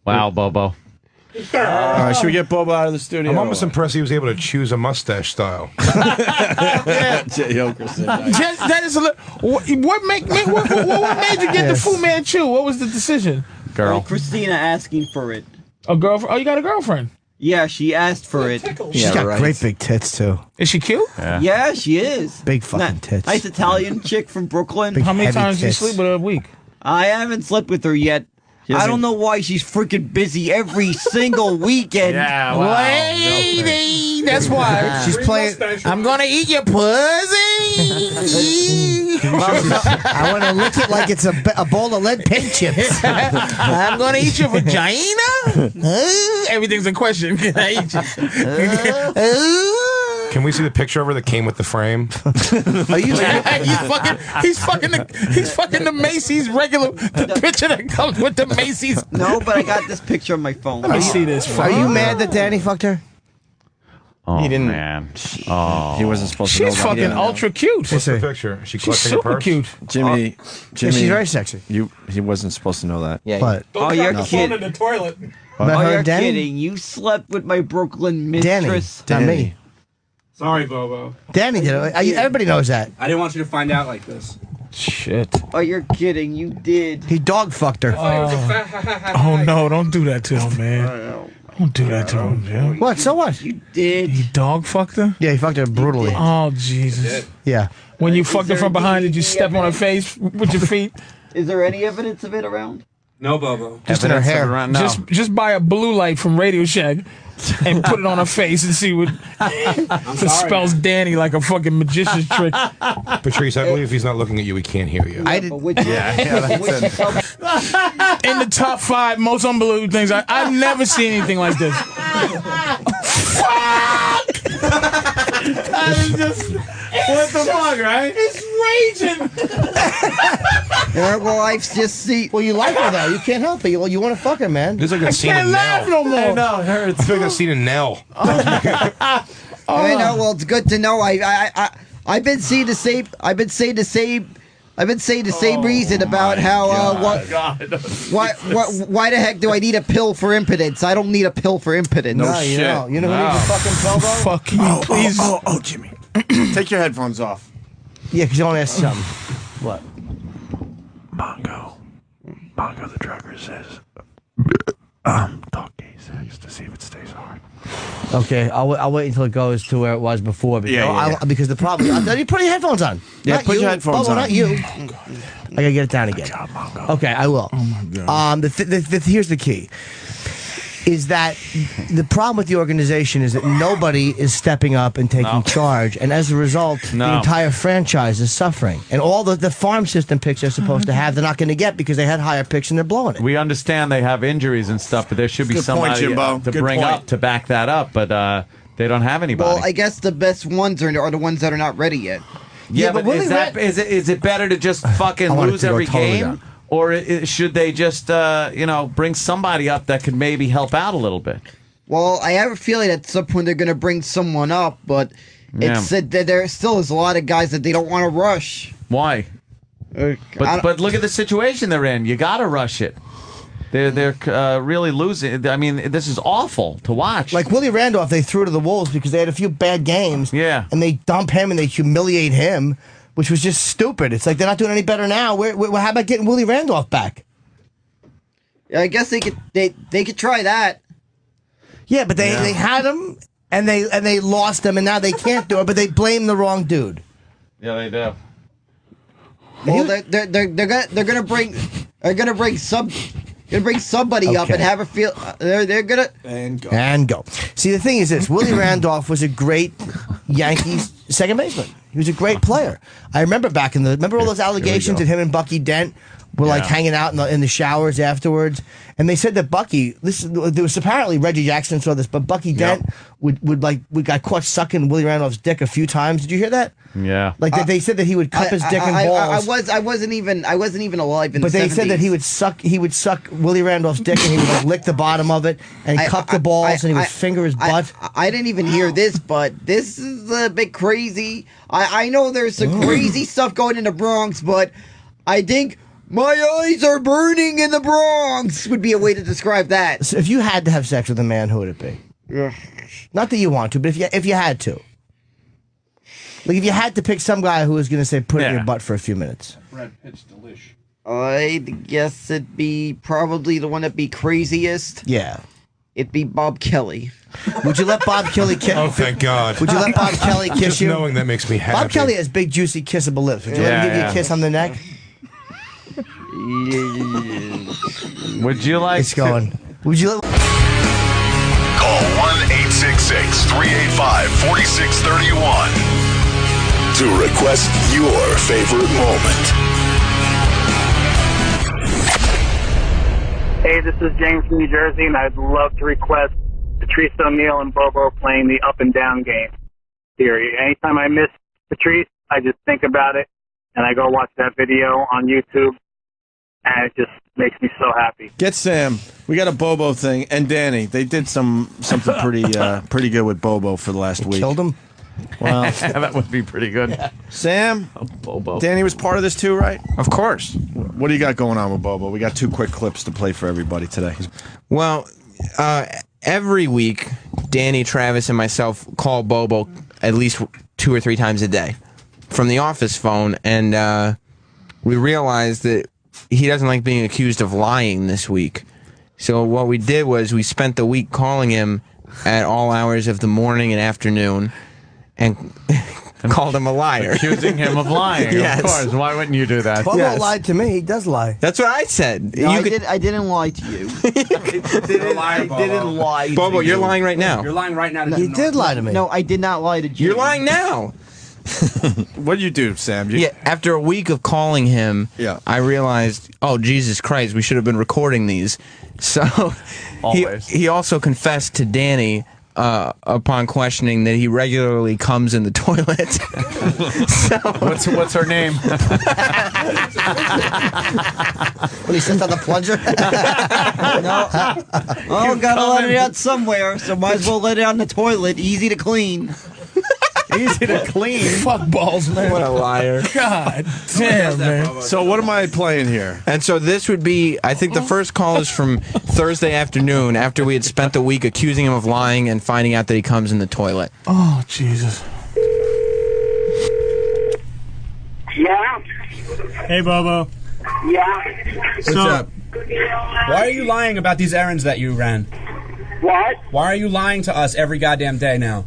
Wow, Bobo. All right, should we get Bobo out of the studio? I'm almost impressed he was able to choose a mustache style. That is a what made you get the Fu Manchu? What was the decision? Girl. Christina asking for it. A girlfriend? Oh, you got a girlfriend? Yeah, she asked for it. She's got great big tits too. Is she cute? Yeah, she is. Big fucking tits. Nice Italian chick from Brooklyn. How many times do you sleep with her a week? I haven't slept with her yet. I don't know why she's freaking busy every single weekend. Yeah, wow. Lady, that's why. She's playing. I'm gonna eat your pussy. I want to lick it like it's a bowl of lead paint chips. I'm gonna eat your vagina. Everything's a question. Can I eat you? Can we see the picture of her that came with the frame? Are you? He's fucking the Macy's regular. The picture that comes with the Macy's. No, but I got this picture on my phone. Let me see this. Are you mad that Danny fucked her? Oh, he didn't. Man. Oh, he wasn't supposed to know. She's fucking ultra cute. What's the picture? Is she She's collecting her super purse? cute. Jimmy, Yeah, she's very sexy. he wasn't supposed to know that. Yeah. But Oh, you're Phone in kidding. the toilet. About Oh, her you're and Danny? kidding. You slept with my Brooklyn Danny, mistress. not me. Sorry, Bobo. Danny did it. Everybody knows that. I didn't want you to find out like this. Shit. Oh, you're kidding. You did. He dog fucked her. Oh no! Don't do that to him, man. Don't do that to him, Jim. What? So what? You did. He dog fucked her. Yeah, he fucked her brutally. Oh Jesus! Yeah. When you fucked her from behind, did you step on her face with your feet? Is there any evidence of it around? No, Bobo. Just in her hair. Just buy a blue light from Radio Shack and put it on her face and see what it spells Danny like a fucking magician's trick. Patrice, I believe if he's not looking at you, he can't hear you. I did. In the top 5 most unbelievable things, I've never seen anything like this. Fuck! What the fuck, right? It's raging. Well, life's just see. Well, you like her though. You can't help it. You want to fuck her, man. There's like a scene Can't in laugh Nell. no more. I know, it hurts. I feel like a scene in Nell. I know. Well, it's good to know. I've been saying the same. I've been saying the same reason about how why the heck do I need a pill for impotence? I don't need a pill for impotence. No, you know. You know who needs a fucking pill, though? Fuck you, please. Oh, Jimmy. Take your headphones off. Yeah, because you want to ask something. What? Bongo the drugger says, talk gay sex to see if it stays hard. Okay, I'll wait until it goes to where it was before. Because, Yeah. because the problem, you put your headphones on. Yeah, Not put you. your headphones on. Not you. I gotta get it down again. Okay, I will. Oh my God. Here's the key. Is that the problem with the organization is that nobody is stepping up and taking charge, and as a result, the entire franchise is suffering. And all the farm system picks they're supposed to have, they're not going to get because they had higher picks and they're blowing it. We understand they have injuries and stuff, but there should be somebody to bring up to back that up. But they don't have anybody. Well, I guess the best ones are the ones that are not ready yet. Yeah, but is it better to just fucking lose every game? Or should they just, bring somebody up that could maybe help out a little bit? Well, I have a feeling at some point they're going to bring someone up, but it's that there still is a lot of guys that they don't want to rush. Why? But look at the situation they're in. You got to rush it. They're really losing. I mean, this is awful to watch. Like Willie Randolph, they threw to the Wolves because they had a few bad games. Yeah. And they dump him and they humiliate him, which was just stupid. It's like they're not doing any better now. How about getting Willie Randolph back? I guess they could try that. Yeah, but they had him and they lost him and now they can't do it. But they blame the wrong dude. Yeah, they do. Well, they're gonna bring somebody up and have a feel. They're gonna and go. See, the thing is this: Willie Randolph was a great Yankees second baseman. He was a great player. I remember remember all those allegations that him and Bucky Dent were like hanging out in the showers afterwards, and they said that there was apparently Reggie Jackson saw this, but Bucky Dent would got caught sucking Willie Randolph's dick a few times. Did you hear that? Yeah. Like they said that he would cup his dick and balls. I wasn't even alive in but the 70s. They said that he would suck Willie Randolph's dick and he would like lick the bottom of it and cup the balls and he would finger his butt. I didn't even hear this, but this is a bit crazy. I know there's some crazy stuff going in the Bronx, but I think my eyes are burning in the Bronx would be a way to describe that. So if you had to have sex with a man, who would it be? Not that you want to, but if you had to. Like if you had to pick some guy who was going to say put it in your butt for a few minutes. Brad Pitt's delish. I'd guess it'd be probably the one that'd be craziest. Yeah. It'd be Bob Kelly. Would you let Bob Kelly kiss? Oh, thank God. Would you let Bob Kelly kiss Just you? knowing that makes me happy. Bob Kelly has big, juicy, kissable lips. Would you let him give you a kiss on the neck? Would you like? It's going. Would you? Call 1-866-385-4631 to request your favorite moment. Hey, this is James from New Jersey, and I'd love to request Patrice O'Neal and Bobo playing the up and down game theory. Anytime I miss Patrice, I just think about it, and I go watch that video on YouTube, and it just makes me so happy. Get Sam. We got a Bobo thing, and Danny. They did something pretty good with Bobo for the last week. Killed him. Well, that would be pretty good. Yeah. Sam, Bobo. Danny was part of this too, right? Of course. What do you got going on with Bobo? We got 2 quick clips to play for everybody today. Well, every week, Danny, Travis, and myself call Bobo at least 2 or 3 times a day from the office phone, and we realized that he doesn't like being accused of lying this week. So what we did was we spent the week calling him at all hours of the morning and afternoon and called him a liar. Accusing him of lying, yes. Of course. Why wouldn't you do that? Bobo lied to me. He does lie. That's what I said. No, I didn't lie to you. didn't lie. Bobo, you're lying right now. You're lying right now. He did lie to me. No, I did not lie to you. You're lying now. What do you do, Sam? After a week of calling him, I realized, oh, Jesus Christ, we should have been recording these. So he also confessed to Danny upon questioning that he regularly comes in the toilet. So, what's her name? When he sits on the plunger? Gotta let it out somewhere, so might as well let it out in the toilet. Easy to clean. Easy to clean. Fuck balls, man. What a liar. God damn, man. So what am I playing here? And so this would be, I think the first call is from Thursday afternoon after we had spent the week accusing him of lying and finding out that he comes in the toilet. Oh, Jesus. Yeah? Hey, Bobo. Yeah? What's up? Why are you lying about these errands that you ran? What? Why are you lying to us every goddamn day now?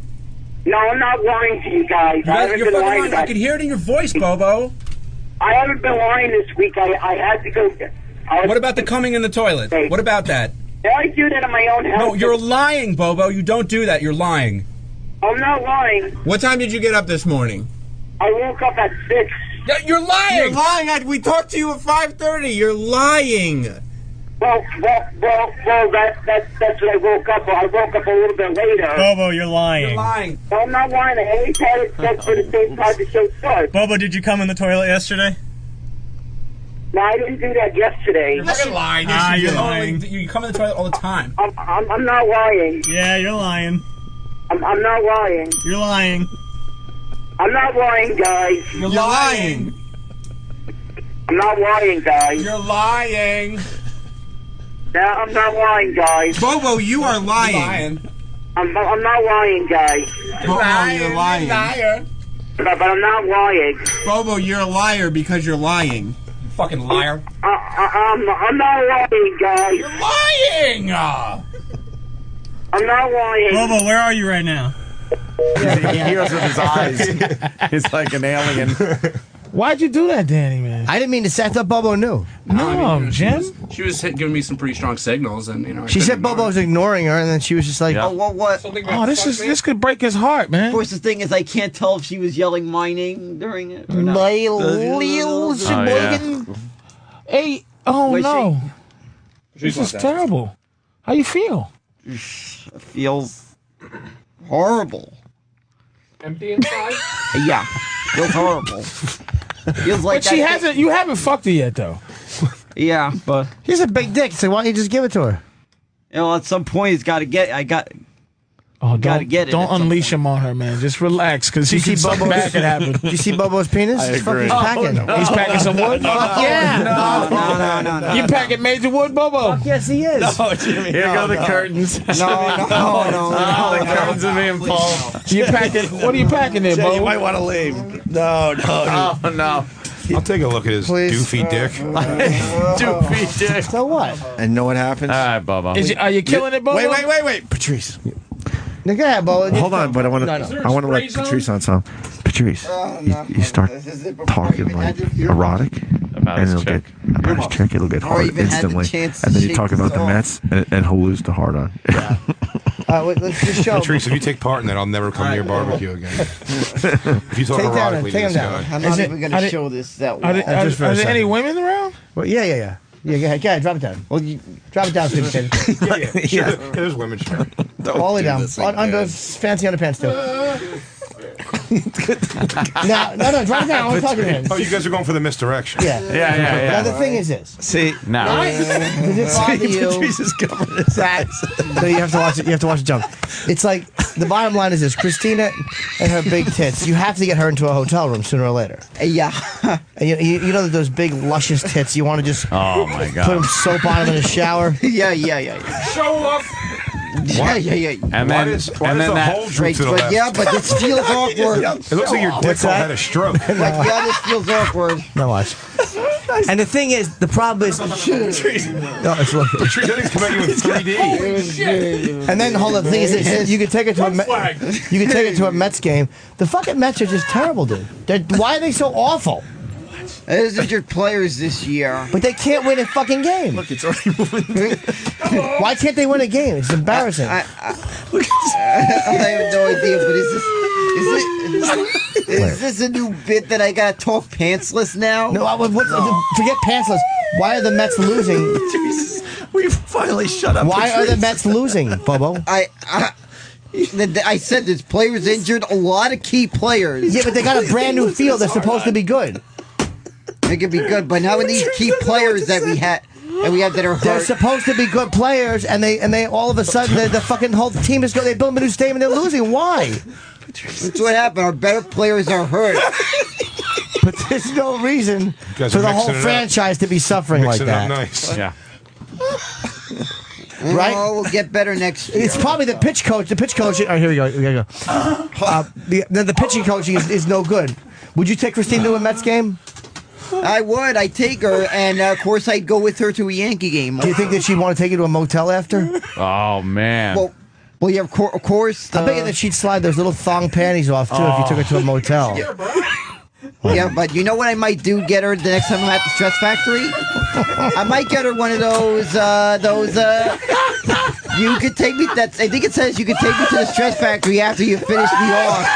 No, I'm not lying to you guys. You're fucking lying. I can hear it in your voice, Bobo. I haven't been lying this week. I had to go. What about the coming in the toilet? What about that? I do that in my own house. No, you're lying, Bobo. You don't do that. You're lying. I'm not lying. What time did you get up this morning? I woke up at 6. You're lying! You're lying. We talked to you at 5:30. You're lying. Well, that's when I woke up. I woke up a little bit later. Bobo, you're lying. You're lying. No, I'm not lying. I always had it set for the same time the show starts. Bobo, did you come in the toilet yesterday? No, I didn't do that yesterday. You're fucking lying. You're lying. You come in the toilet all the time. I'm not lying. Yeah, you're lying. I'm not lying. You're lying. I'm not lying, guys. You're lying. I'm not lying, guys. You're lying. No, I'm not lying, guys. Bobo, you are lying. I'm not lying, guys. Bobo, you're lying. But I'm not lying. Bobo, you're a liar because you're lying. You fucking liar. I'm not lying, guys. You're lying. I'm not lying. Bobo, where are you right now? He hears with his eyes. He's like an alien. Why'd you do that, Danny, man? I didn't mean to say. I thought Bobo knew. No, Jim. She was giving me some pretty strong signals, and She said Bobo was ignoring her, and then she was just like, Oh, what? Oh, this could break his heart, man. Of course, the thing is, I can't tell if she was yelling my name during it or not. Hey, oh Was no. she? This is terrible. How you feel? It feels horrible. Empty inside? Yeah, feels horrible. Feels like But she hasn't. You haven't fucked her yet, though. Yeah, but he's a big dick, so why don't you just give it to her? you know, at some point he's got to get. Oh, gotta get it don't at some unleash him on her, man. Just relax, because he You see can suck Bobo's- back and happen. Do you see Bobo's penis? I It's fucking agree. packing. Oh, no. He's packing some wood? Fuck yeah. No. You packing major wood, Bobo? Fuck yes, he is. No, Jimmy. Here go the curtains. No. The curtains are being pulled. You packing? What are you packing there, Jay, Bobo? you might want to leave. No. Oh, no. I'll take a look at his doofy dick. Doofy dick. So what? And know what happens? All right, Bobo. Are you killing it, Bobo? Wait. Patrice. Now, go ahead, Bobo. Hold on, but I want to. No. I want to let Patrice on some. Patrice, you start talking like erotic, About and his it'll chick. get about his chick. It'll get Or hard even had the instantly, chance and then to you talk shake about the this Mets, and he'll lose the heart on. Wait, let's just show. Patrice, if you take part in that, I'll never come to your barbecue again. If you talk Take down- erotically take to him this down. guy. I'm not Is it- even going are to they- show this that Are well. there any women around? Well, yeah. Yeah, go ahead, drop it down. Well, you drop it down, sweetie baby. Sure. There's women. Sure. All the way down. Under fancy underpants too. No, drop it down. I want to talk to him. Oh, you guys are going for the misdirection. Yeah. Now the thing is this. See, No. Does it bother you? Patrice is covering his ass. So you have to watch it. You have to watch the jump. It's like the bottom line is this: Christina and her big tits. You have to get her into a hotel room sooner or later. Yeah. And you know that those big luscious tits. You want to just Oh, my put God. them soap on them in the shower. Yeah. Show off. Yeah. And Why then, does and then the that. hole droop to the But left? yeah, but this feels awkward. It looks like your dick What's that? had a stroke. This feels awkward. Now watch. And the thing is, the problem is, no, it's look. Patrice, that thing's coming at you in 3D. And then hold on. The thing is, this, you could take it to a Mets game. The fucking Mets are just terrible, dude. Why are they so awful? There's injured players this year. But they can't win a fucking game. Look, it's already moving. Why can't they win a game? It's embarrassing. I have no idea, but is this a new bit that I got to talk pantsless now? No, forget pantsless. Why are the Mets losing? Jesus, we finally shut up. Why are the Patrice. Mets losing, Bobo? I said there's players injured, a lot of key players. Yeah, but they got a brand new field that's supposed to be good. They could be good, but now with these key players that we have that are They're hurt. supposed to be good players, and they all of a sudden the fucking whole team is they build a new stadium and they're losing. Why? That's what happened. Our better players are hurt. But there's no reason guys for are the whole mixing it up. franchise to be suffering like Mixing it up that. nice. Yeah. Right? Oh, we'll get better next year. It's probably the pitch coach. The pitch coaching. Oh, here we go. We gotta go. The pitching coaching is no good. Would you take Christine to a Mets game? I would. I'd take her, and of course, I'd go with her to a Yankee game. Do you think that she'd want to take you to a motel after? Oh, man. Well, yeah, of course. I bet you that she'd slide those little thong panties off too if you took her to a motel. Yeah, but you know what I might do? Get her the next time I'm at the Stress Factory. I might get her one of those. You could take me. I think it says you could take me to the Stress Factory after you finish me off.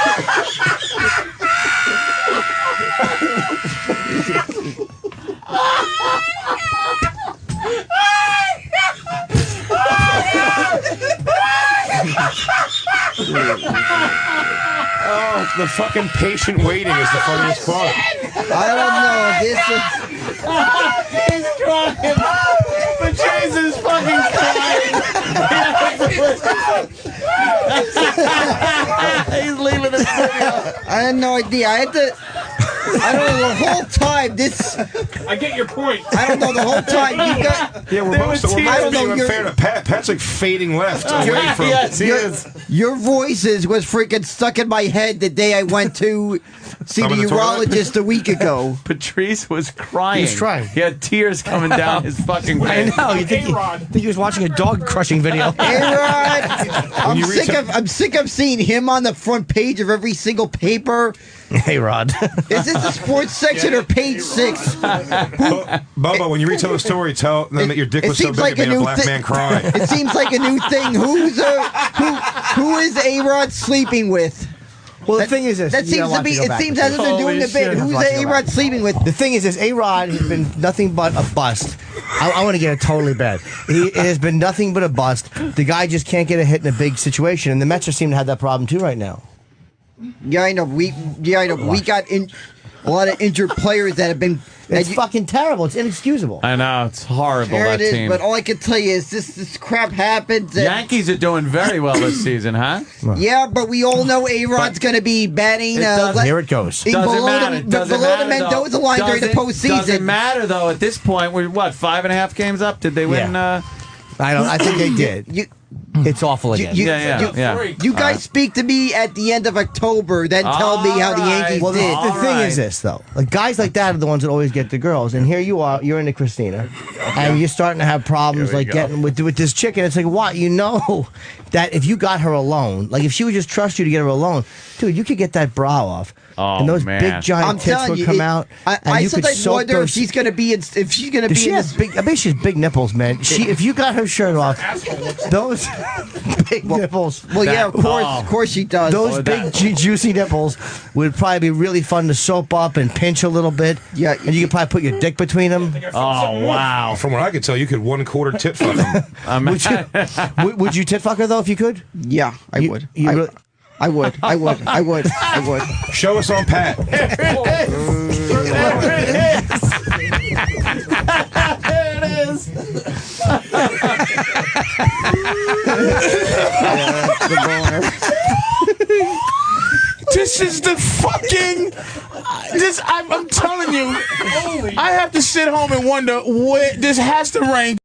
Oh, the fucking patient waiting is the funniest part. I don't know. This is. He's crying. Patrice is fucking crying. He's leaving the studio. I had no idea. I don't know the whole time. I get your point. I don't know the whole time. You got. Yeah, we're both being unfair to Pat. Pat's like fading left away from. Yes, he is. Your voices was freaking stuck in my head the day I went to see the urologist a week ago. Patrice was crying. He was crying. He had tears coming down his fucking I face. know. You think he was watching a dog crushing video? A-Rod, I'm sick of seeing him on the front page of every single paper. Hey, Rod. Is this the sports section or page 6? Bobo, when you retell the story, tell them that your dick was so big it made a black man cry. It seems like a new thing. Who is A-Rod sleeping with? Well, the thing is this. That seems to be. It seems as if they're doing a bit. Who's A-Rod sleeping with? The thing is this. A-Rod has been nothing but a bust. I want to get it totally bad. It has been nothing but a bust. The guy just can't get a hit in a big situation, and the Mets seem to have that problem too right now. Yeah, I know. We got a lot of injured players that have been. It's fucking terrible. It's inexcusable. I know. It's horrible, There that it is. team. But all I can tell you is this crap happens. Yankees are doing very well this season, huh? Yeah, but we all know A-Rod's going to be batting. Here it goes. Doesn't matter. Doesn't below matter, the Mendoza line during the postseason. Doesn't matter, though. At this point, we're, 5.5 games up? Did they win? I think they did. It's awful again. You guys speak to me at the end of October, then tell me how the Yankees well, did. The thing is this, though. Like, guys like that are the ones that always get the girls. And here you are, you're into Christina, and you're starting to have problems like getting with this chick. And it's like, what? You know that if you got her alone, like if she would just trust you to get her alone, dude, you could get that bra off. Oh, and those man. big giant tits would come out. I you could sometimes soak wonder those, if she's going to be in. If she's going to be she in has this. big. I bet she has big nipples, man. If you got her shirt off, those big nipples. Well, yeah, of course she does. Those big juicy nipples would probably be really fun to soap up and pinch a little bit. Yeah, and you could probably put your dick between them. Oh wow! From what I could tell, you could 1/4 tit fuck him. Would you tit fuck her though if you could? Yeah, I would. I would. Show us on Pat. There it is. This is the fucking. I'm telling you, I have to sit home and wonder where this has to rank